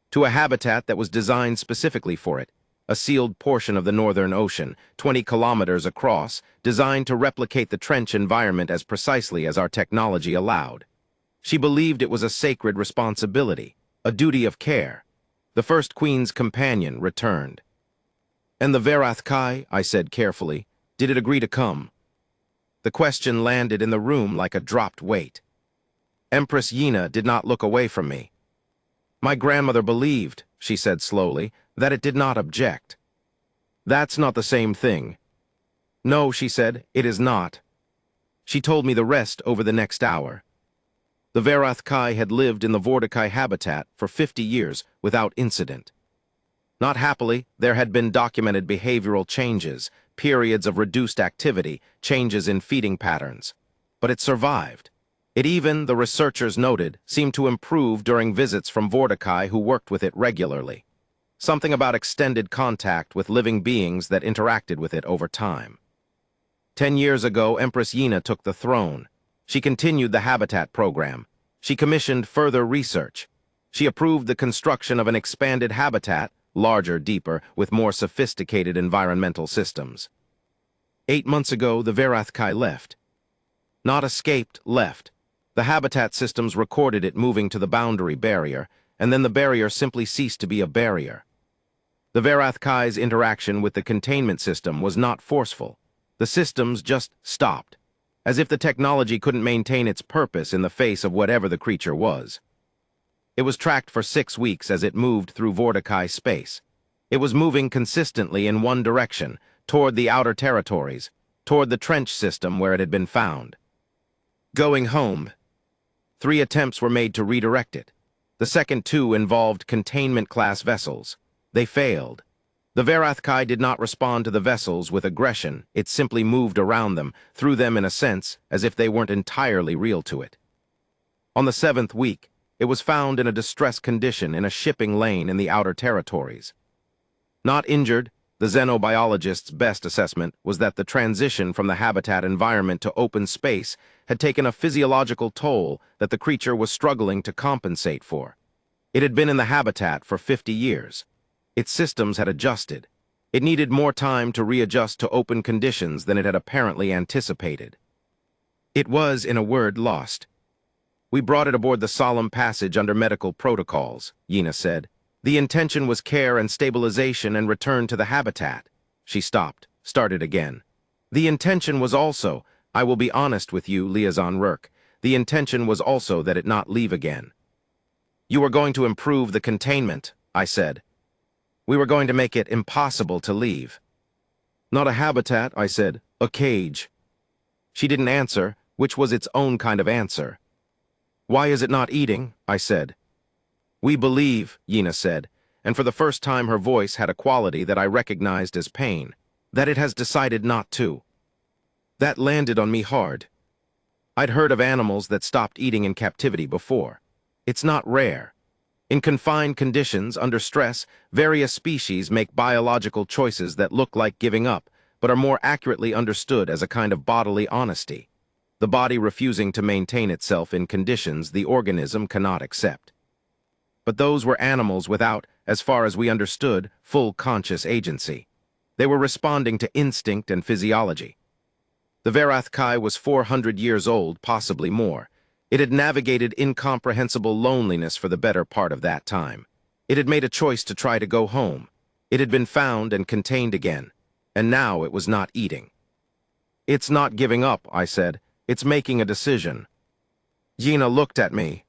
S1: to a habitat that was designed specifically for it. A sealed portion of the Northern Ocean, 20 kilometers across, designed to replicate the trench environment as precisely as our technology allowed. She believed it was a sacred responsibility, a duty of care. The first queen's companion returned. And the Verath Kai, I said carefully, did it agree to come? The question landed in the room like a dropped weight. Empress Yina did not look away from me. My grandmother believed, she said slowly, that it did not object. That's not the same thing. No, she said, it is not. She told me the rest over the next hour. The Verath Kai had lived in the Vorticai habitat for 50 years without incident. Not happily, there had been documented behavioral changes, periods of reduced activity, changes in feeding patterns. But it survived. It even, the researchers noted, seemed to improve during visits from Vorticai who worked with it regularly. Something about extended contact with living beings that interacted with it over time. 10 years ago, Empress Yina took the throne. She continued the habitat program. She commissioned further research. She approved the construction of an expanded habitat, larger, deeper, with more sophisticated environmental systems. 8 months ago, the Verath Kai left. Not escaped, left. The habitat systems recorded it moving to the boundary barrier, and then the barrier simply ceased to be a barrier. The Verath Kai's interaction with the containment system was not forceful. The systems just stopped, as if the technology couldn't maintain its purpose in the face of whatever the creature was. It was tracked for 6 weeks as it moved through Vorticai space. It was moving consistently in one direction, toward the outer territories, toward the trench system where it had been found. Going home. 3 attempts were made to redirect it. The second 2 involved containment-class vessels. They failed. The Verathkai did not respond to the vessels with aggression. It simply moved around them, through them in a sense, as if they weren't entirely real to it. On the 7th week, it was found in a distressed condition in a shipping lane in the outer territories. Not injured, the xenobiologist's best assessment was that the transition from the habitat environment to open space had taken a physiological toll that the creature was struggling to compensate for. It had been in the habitat for 50 years. Its systems had adjusted. It needed more time to readjust to open conditions than it had apparently anticipated. It was, in a word, lost. We brought it aboard the solemn passage under medical protocols, Yina said. The intention was care and stabilization and return to the habitat. She stopped, started again. The intention was also, I will be honest with you, Liaison Rourke, the intention was also that it not leave again. You were going to improve the containment, I said. We were going to make it impossible to leave. Not a habitat, I said, a cage. She didn't answer, which was its own kind of answer. Why is it not eating? I said. We believe, Yina said, and for the first time her voice had a quality that I recognized as pain, that it has decided not to. That landed on me hard. I'd heard of animals that stopped eating in captivity before. It's not rare. In confined conditions, under stress, various species make biological choices that look like giving up, but are more accurately understood as a kind of bodily honesty. The body refusing to maintain itself in conditions the organism cannot accept. But those were animals without, as far as we understood, full conscious agency. They were responding to instinct and physiology. The Verathkai was 400 years old, possibly more. It had navigated incomprehensible loneliness for the better part of that time. It had made a choice to try to go home. It had been found and contained again, and now it was not eating. It's not giving up, I said. It's making a decision. Yina looked at me.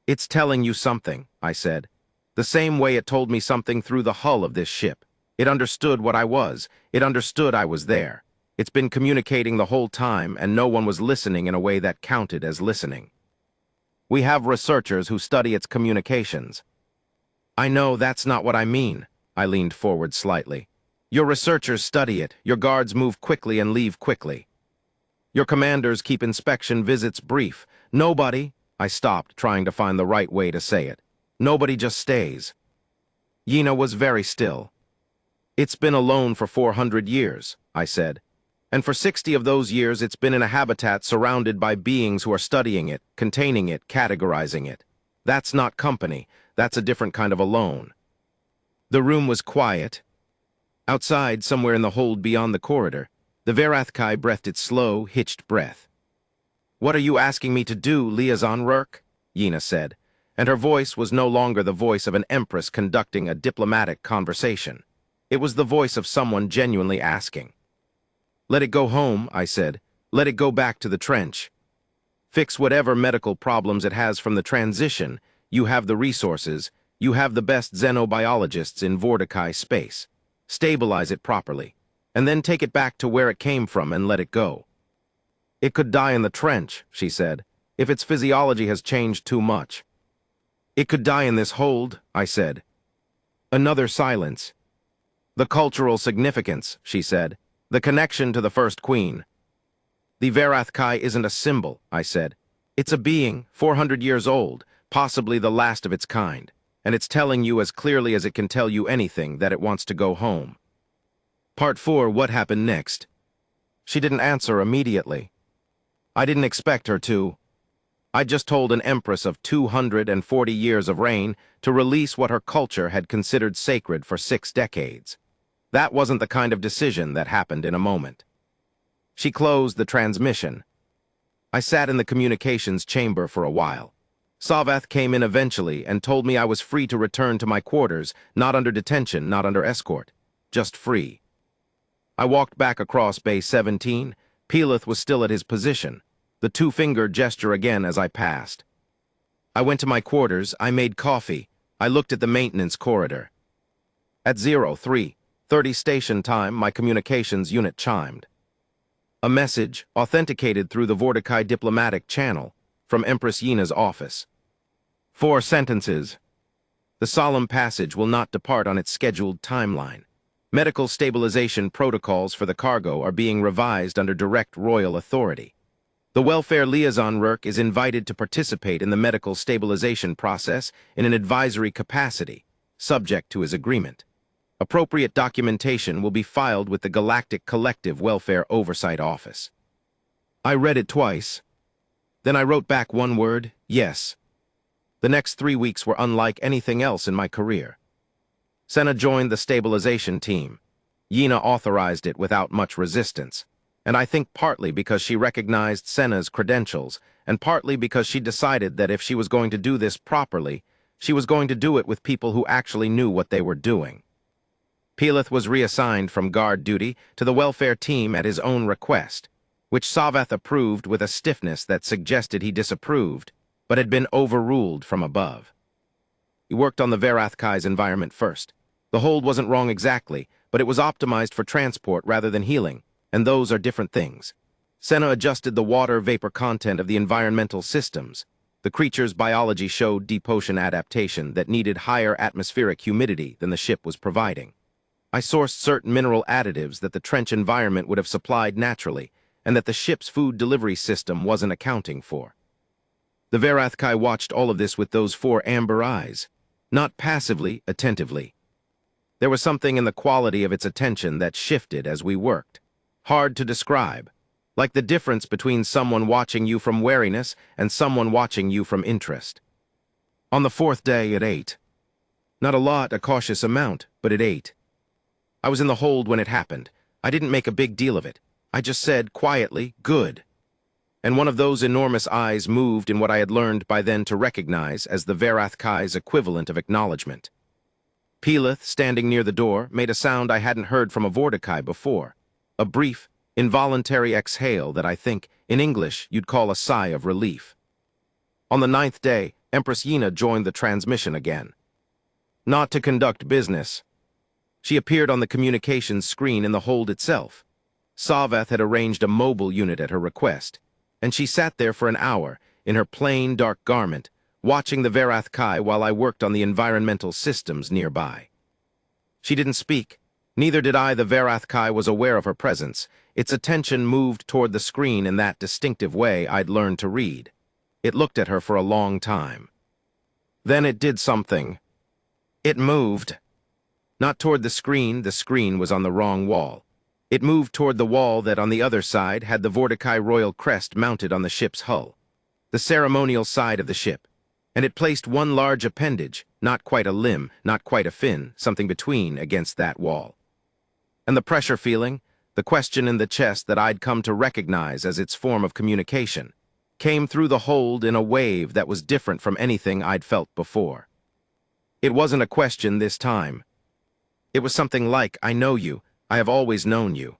S1: It's telling you something, I said. The same way it told me something through the hull of this ship. It understood what I was. It understood I was there. It's been communicating the whole time, and no one was listening in a way that counted as listening. We have researchers who study its communications. I know that's not what I mean. I leaned forward slightly. Your researchers study it. Your guards move quickly and leave quickly. Your commanders keep inspection visits brief. Nobody, I stopped, trying to find the right way to say it. Nobody just stays. Yina was very still. It's been alone for 400 years, I said. And for 60 of those years it's been in a habitat surrounded by beings who are studying it, containing it, categorizing it. That's not company. That's a different kind of alone. The room was quiet. Outside, somewhere in the hold beyond the corridor, the Verathkai breathed its slow, hitched breath. What are you asking me to do, Liaison Rourke? Yina said, and her voice was no longer the voice of an empress conducting a diplomatic conversation. It was the voice of someone genuinely asking. Let it go home, I said. Let it go back to the trench. Fix whatever medical problems it has from the transition. You have the resources. You have the best xenobiologists in Vortikai space. Stabilize it properly, and then take it back to where it came from and let it go. It could die in the trench, she said, if its physiology has changed too much. It could die in this hold, I said. Another silence. The cultural significance, she said. The connection to the first queen. The Verathkai isn't a symbol, I said. It's a being, 400 years old, possibly the last of its kind, and it's telling you as clearly as it can tell you anything that it wants to go home. Part 4, what happened next? She didn't answer immediately. I didn't expect her to. I just told an empress of 240 years of reign to release what her culture had considered sacred for 6 decades. That wasn't the kind of decision that happened in a moment. She closed the transmission. I sat in the communications chamber for a while. Savath came in eventually and told me I was free to return to my quarters, not under detention, not under escort, just free. I walked back across Bay 17. Pelith was still at his position, the 2-finger gesture again as I passed. I went to my quarters, I made coffee, I looked at the maintenance corridor. At 03, 30 station time, my communications unit chimed. A message, authenticated through the Vorticai diplomatic channel, from Empress Yina's office. 4 sentences. The solemn passage will not depart on its scheduled timeline. Medical stabilization protocols for the cargo are being revised under direct royal authority. The welfare liaison Rurk is invited to participate in the medical stabilization process in an advisory capacity, subject to his agreement. Appropriate documentation will be filed with the Galactic Collective Welfare Oversight Office. I read it twice. Then I wrote back one word, yes. The next 3 weeks were unlike anything else in my career. Senna joined the stabilization team. Yina authorized it without much resistance, and I think partly because she recognized Senna's credentials, and partly because she decided that if she was going to do this properly, she was going to do it with people who actually knew what they were doing. Pelith was reassigned from guard duty to the welfare team at his own request, which Savath approved with a stiffness that suggested he disapproved, but had been overruled from above. He worked on the Verathkai's environment first. The hold wasn't wrong exactly, but it was optimized for transport rather than healing, and those are different things. Senna adjusted the water vapor content of the environmental systems. The creature's biology showed deep ocean adaptation that needed higher atmospheric humidity than the ship was providing. I sourced certain mineral additives that the trench environment would have supplied naturally, and that the ship's food delivery system wasn't accounting for. The Verathkai watched all of this with those 4 amber eyes, not passively, attentively. There was something in the quality of its attention that shifted as we worked. Hard to describe, like the difference between someone watching you from wariness and someone watching you from interest. On the 4th day, it ate. Not a lot, a cautious amount, but it ate. I was in the hold when it happened. I didn't make a big deal of it. I just said, quietly, good. And one of those enormous eyes moved in what I had learned by then to recognize as the Verathkai's equivalent of acknowledgement. Pelith, standing near the door, made a sound I hadn't heard from a Vorticai before. A brief, involuntary exhale that I think, in English, you'd call a sigh of relief. On the 9th day, Empress Yina joined the transmission again. Not to conduct business. She appeared on the communications screen in the hold itself. Savath had arranged a mobile unit at her request, and she sat there for an hour, in her plain, dark garment, watching the Verathkai while I worked on the environmental systems nearby. She didn't speak. Neither did I. The Verathkai was aware of her presence. Its attention moved toward the screen in that distinctive way I'd learned to read. It looked at her for a long time. Then it did something. It moved. Not toward the screen was on the wrong wall. It moved toward the wall that on the other side had the Vorticai royal crest mounted on the ship's hull, the ceremonial side of the ship, and it placed one large appendage, not quite a limb, not quite a fin, something between, against that wall. And the pressure feeling, the question in the chest that I'd come to recognize as its form of communication, came through the hold in a wave that was different from anything I'd felt before. It wasn't a question this time. It was something like, I know you, I have always known you.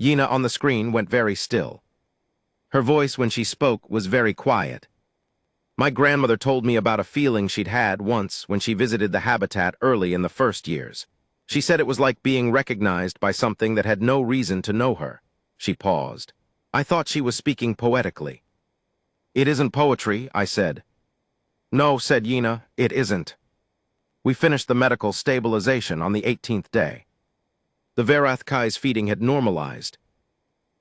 S1: Yina on the screen went very still. Her voice when she spoke was very quiet. My grandmother told me about a feeling she'd had once when she visited the habitat early in the first years. She said it was like being recognized by something that had no reason to know her. She paused. I thought she was speaking poetically. It isn't poetry, I said. No, said Yina, it isn't. We finished the medical stabilization on the 18th day. The Verathkai's feeding had normalized.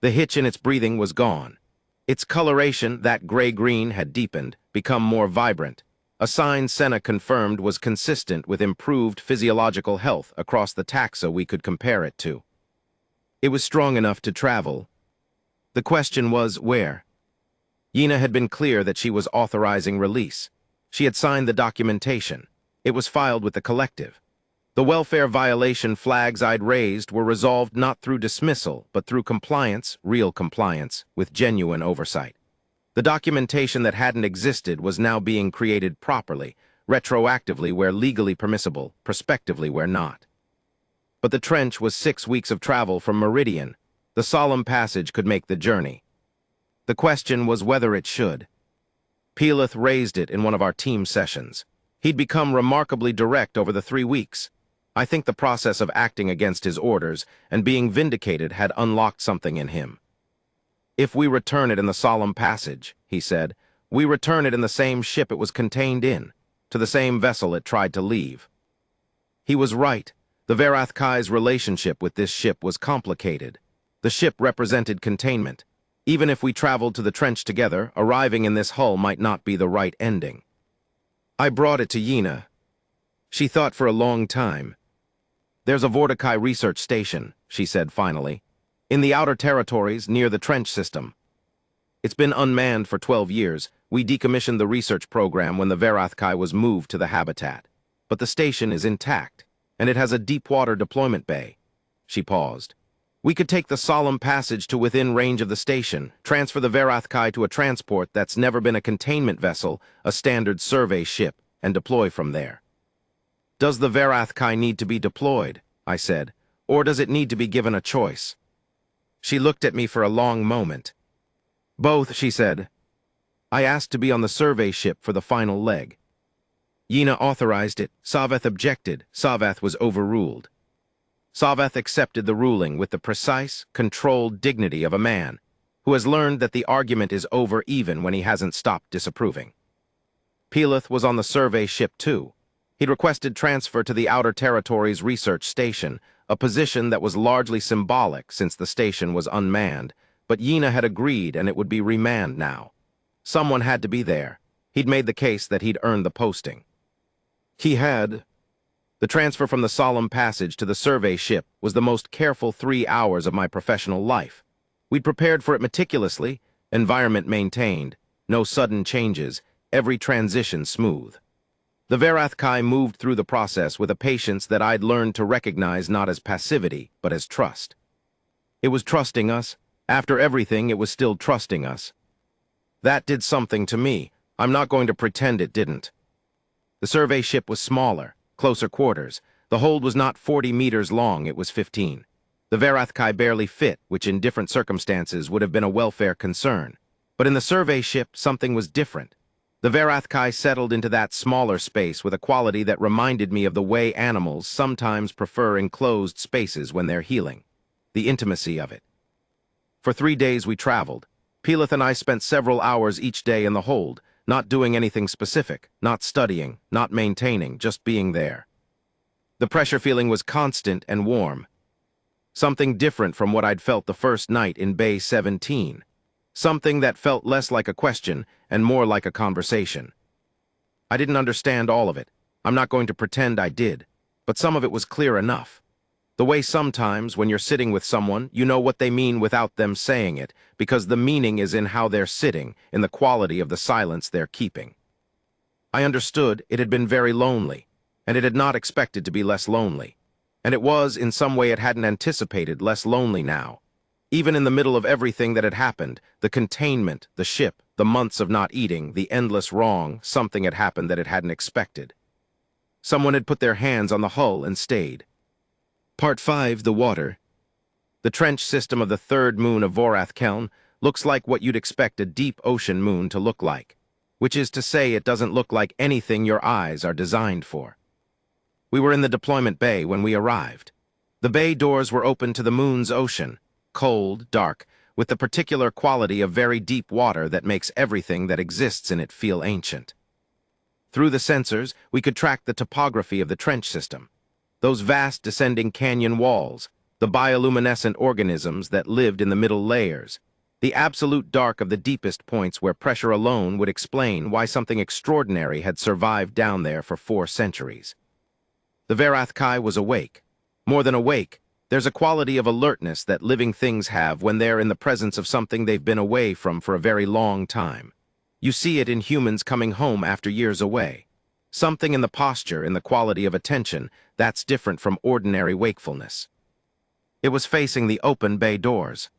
S1: The hitch in its breathing was gone. Its coloration, that gray-green, had deepened, become more vibrant, a sign Senna confirmed was consistent with improved physiological health across the taxa we could compare it to. It was strong enough to travel. The question was, where? Yina had been clear that she was authorizing release. She had signed the documentation. It was filed with the collective. The welfare violation flags I'd raised were resolved not through dismissal, but through compliance, real compliance, with genuine oversight. The documentation that hadn't existed was now being created properly, retroactively where legally permissible, prospectively where not. But the trench was 6 weeks of travel from Meridian. The solemn passage could make the journey. The question was whether it should. Pelith raised it in one of our team sessions. He'd become remarkably direct over the 3 weeks. I think the process of acting against his orders and being vindicated had unlocked something in him. If we return it in the solemn passage, he said, we return it in the same ship it was contained in, to the same vessel it tried to leave. He was right. The Varathkai's relationship with this ship was complicated. The ship represented containment. Even if we traveled to the trench together, arriving in this hull might not be the right ending. I brought it to Yina. She thought for a long time. There's a Vortikai research station, she said finally, in the outer territories near the trench system. It's been unmanned for 12 years. We decommissioned the research program when the Varathkai was moved to the habitat. But the station is intact, and it has a deep-water deployment bay. She paused. We could take the solemn passage to within range of the station, transfer the Varathkai to a transport that's never been a containment vessel, a standard survey ship, and deploy from there. Does the Varathkai need to be deployed, I said, or does it need to be given a choice? She looked at me for a long moment. Both, she said. I asked to be on the survey ship for the final leg. Yina authorized it. Savath objected. Savath was overruled. Savath accepted the ruling with the precise, controlled dignity of a man who has learned that the argument is over even when he hasn't stopped disapproving. Peleth was on the survey ship too. He'd requested transfer to the Outer Territories Research Station, a position that was largely symbolic since the station was unmanned, but Yina had agreed and it would be remanned now. Someone had to be there. He'd made the case that he'd earned the posting. He had. The transfer from the solemn passage to the survey ship was the most careful 3 hours of my professional life. We'd prepared for it meticulously, environment maintained, no sudden changes, every transition smooth. The Varathkai moved through the process with a patience that I'd learned to recognize not as passivity, but as trust. It was trusting us. After everything, it was still trusting us. That did something to me. I'm not going to pretend it didn't. The survey ship was smaller, closer quarters. The hold was not 40 meters long, it was 15. The Varathkai barely fit, which in different circumstances would have been a welfare concern. But in the survey ship, something was different. The Varathkai settled into that smaller space with a quality that reminded me of the way animals sometimes prefer enclosed spaces when they're healing. The intimacy of it. For 3 days we traveled. Peleth and I spent several hours each day in the hold, not doing anything specific, not studying, not maintaining, just being there. The pressure feeling was constant and warm. Something different from what I'd felt the first night in Bay 17. Something that felt less like a question and more like a conversation. I didn't understand all of it. I'm not going to pretend I did, but some of it was clear enough. The way sometimes, when you're sitting with someone, you know what they mean without them saying it, because the meaning is in how they're sitting, in the quality of the silence they're keeping. I understood it had been very lonely, and it had not expected to be less lonely. And it was, in some way it hadn't anticipated, less lonely now. Even in the middle of everything that had happened, the containment, the ship, the months of not eating, the endless wrong, something had happened that it hadn't expected. Someone had put their hands on the hull and stayed. Part 5, the water. The trench system of the third moon of Vorath-Keln looks like what you'd expect a deep ocean moon to look like, which is to say it doesn't look like anything your eyes are designed for. We were in the deployment bay when we arrived. The bay doors were open to the moon's ocean, cold, dark, with the particular quality of very deep water that makes everything that exists in it feel ancient. Through the sensors, we could track the topography of the trench system. Those vast descending canyon walls, the bioluminescent organisms that lived in the middle layers, the absolute dark of the deepest points where pressure alone would explain why something extraordinary had survived down there for 4 centuries. The Varathkai was awake. More than awake, there's a quality of alertness that living things have when they're in the presence of something they've been away from for a very long time. You see it in humans coming home after years away. Something in the posture, in the quality of attention, that's different from ordinary wakefulness. It was facing the open bay doors.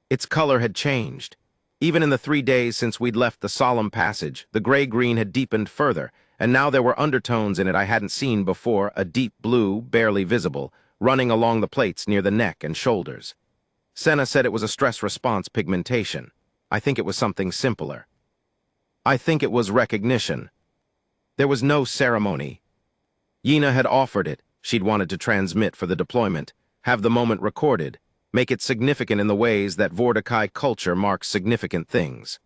S1: Its color had changed. Even in the 3 days since we'd left the solemn passage, the gray-green had deepened further, and now there were undertones in it I hadn't seen before, a deep blue, barely visible, running along the plates near the neck and shoulders. Senna said it was a stress response pigmentation. I think it was something simpler. I think it was recognition. There was no ceremony. Yina had offered it. she'd wanted to transmit for the deployment, have the moment recorded, make it significant in the ways that Vorticai culture marks significant things.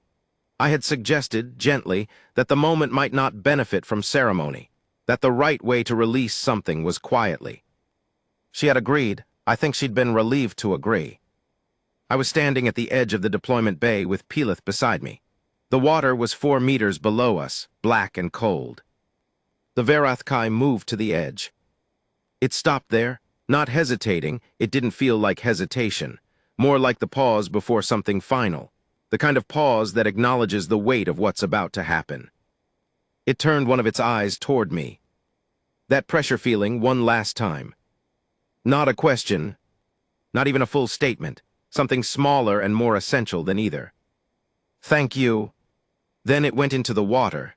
S1: I had suggested, gently, that the moment might not benefit from ceremony, that the right way to release something was quietly. She had agreed. I think she'd been relieved to agree. I was standing at the edge of the deployment bay with Pilith beside me. The water was 4 meters below us, black and cold. The Verathkai moved to the edge. It stopped there, not hesitating. It didn't feel like hesitation, more like the pause before something final, the kind of pause that acknowledges the weight of what's about to happen. It turned one of its eyes toward me. That pressure feeling one last time. Not a question, not even a full statement, something smaller and more essential than either. Thank you. Then it went into the water.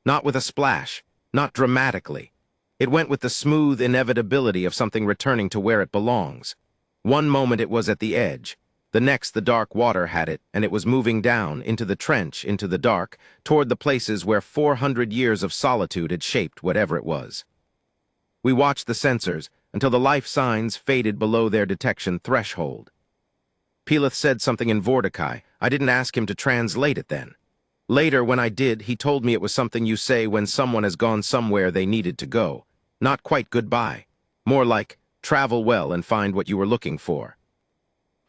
S1: Not with a splash, not dramatically. It went with the smooth inevitability of something returning to where it belongs. One moment it was at the edge, the next the dark water had it, and it was moving down, into the trench, into the dark, toward the places where 400 years of solitude had shaped whatever it was. We watched the sensors until the life signs faded below their detection threshold. Pilith said something in Vorticai. I didn't ask him to translate it then. Later, when I did, he told me it was something you say when someone has gone somewhere they needed to go. Not quite goodbye. More like, travel well and find what you were looking for.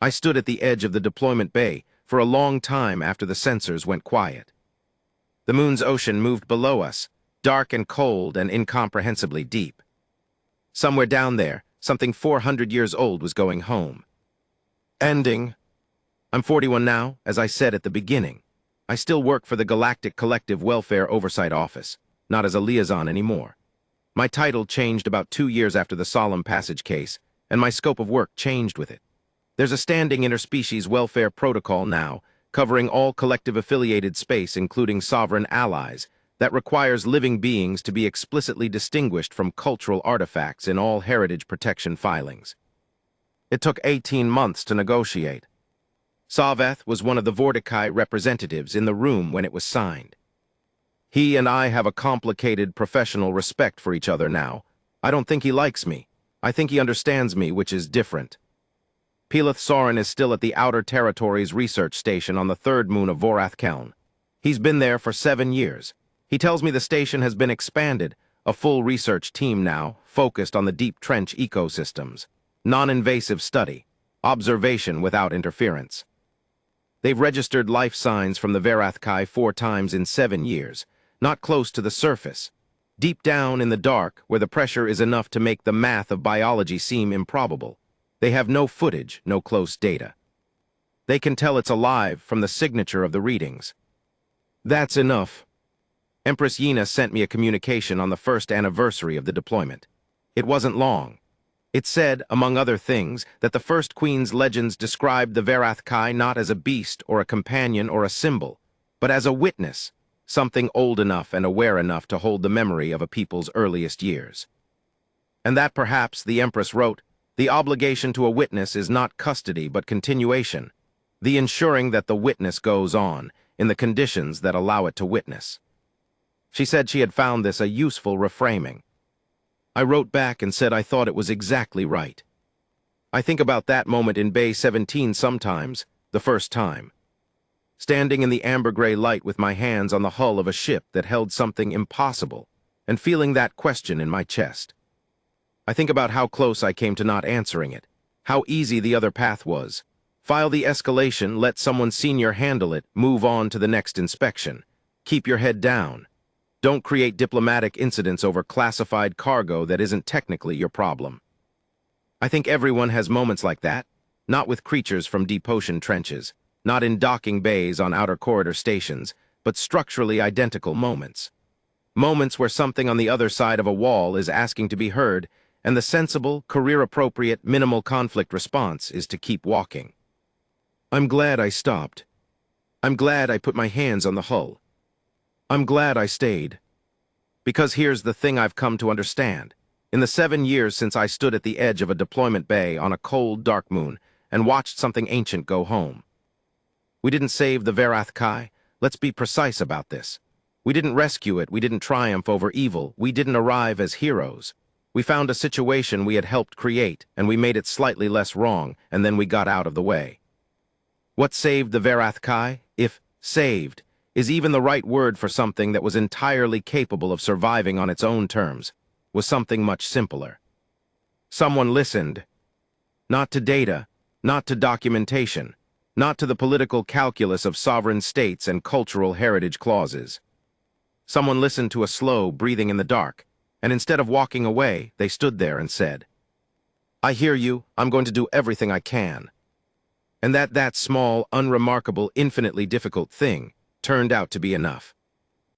S1: I stood at the edge of the deployment bay for a long time after the sensors went quiet. The moon's ocean moved below us, dark and cold and incomprehensibly deep. Somewhere down there, something 400 years old was going home. Ending. I'm 41 now, as I said at the beginning. I still work for the Galactic Collective Welfare Oversight Office, not as a liaison anymore. My title changed about 2 years after the Solemn Passage case, and my scope of work changed with it. There's a standing interspecies welfare protocol now, covering all collective-affiliated space, including sovereign allies, that requires living beings to be explicitly distinguished from cultural artifacts in all heritage protection filings. It took 18 months to negotiate. Saveth was one of the Vorticai representatives in the room when it was signed. He and I have a complicated professional respect for each other now. I don't think he likes me. I think he understands me, which is different. Pilith Soren is still at the Outer Territories research station on the 3rd moon of Vorathkeln. He's been there for 7 years. He tells me the station has been expanded, a full research team now, focused on the deep trench ecosystems. Non-invasive study, observation without interference. They've registered life signs from the Verathkai 4 times in 7 years, not close to the surface. Deep down in the dark, where the pressure is enough to make the math of biology seem improbable. They have no footage, no close data. They can tell it's alive from the signature of the readings. That's enough. Empress Yena sent me a communication on the 1st anniversary of the deployment. It wasn't long. It said, among other things, that the First Queen's legends described the Verathkai not as a beast or a companion or a symbol, but as a witness, something old enough and aware enough to hold the memory of a people's earliest years. And that perhaps, the Empress wrote, the obligation to a witness is not custody but continuation, the ensuring that the witness goes on, in the conditions that allow it to witness. She said she had found this a useful reframing. I wrote back and said I thought it was exactly right. I think about that moment in Bay 17 sometimes, the first time. Standing in the amber-gray light with my hands on the hull of a ship that held something impossible, and feeling that question in my chest. I think about how close I came to not answering it, how easy the other path was. File the escalation, let someone senior handle it, move on to the next inspection. Keep your head down. Don't create diplomatic incidents over classified cargo that isn't technically your problem. I think everyone has moments like that, not with creatures from deep ocean trenches, not in docking bays on outer corridor stations, but structurally identical moments. Moments where something on the other side of a wall is asking to be heard, and the sensible, career-appropriate, minimal conflict response is to keep walking. I'm glad I stopped. I'm glad I put my hands on the hull. I'm glad I stayed. Because here's the thing I've come to understand. In the 7 years since I stood at the edge of a deployment bay on a cold, dark moon and watched something ancient go home. We didn't save the Verathkai. Let's be precise about this. We didn't rescue it. We didn't triumph over evil. We didn't arrive as heroes. We found a situation we had helped create, and we made it slightly less wrong, and then we got out of the way. What saved the Verath Kai? If saved is even the right word for something that was entirely capable of surviving on its own terms, was something much simpler. Someone listened, not to data, not to documentation, not to the political calculus of sovereign states and cultural heritage clauses. Someone listened to a slow breathing in the dark, and instead of walking away, they stood there and said, "I hear you, I'm going to do everything I can." And that small, unremarkable, infinitely difficult thing turned out to be enough.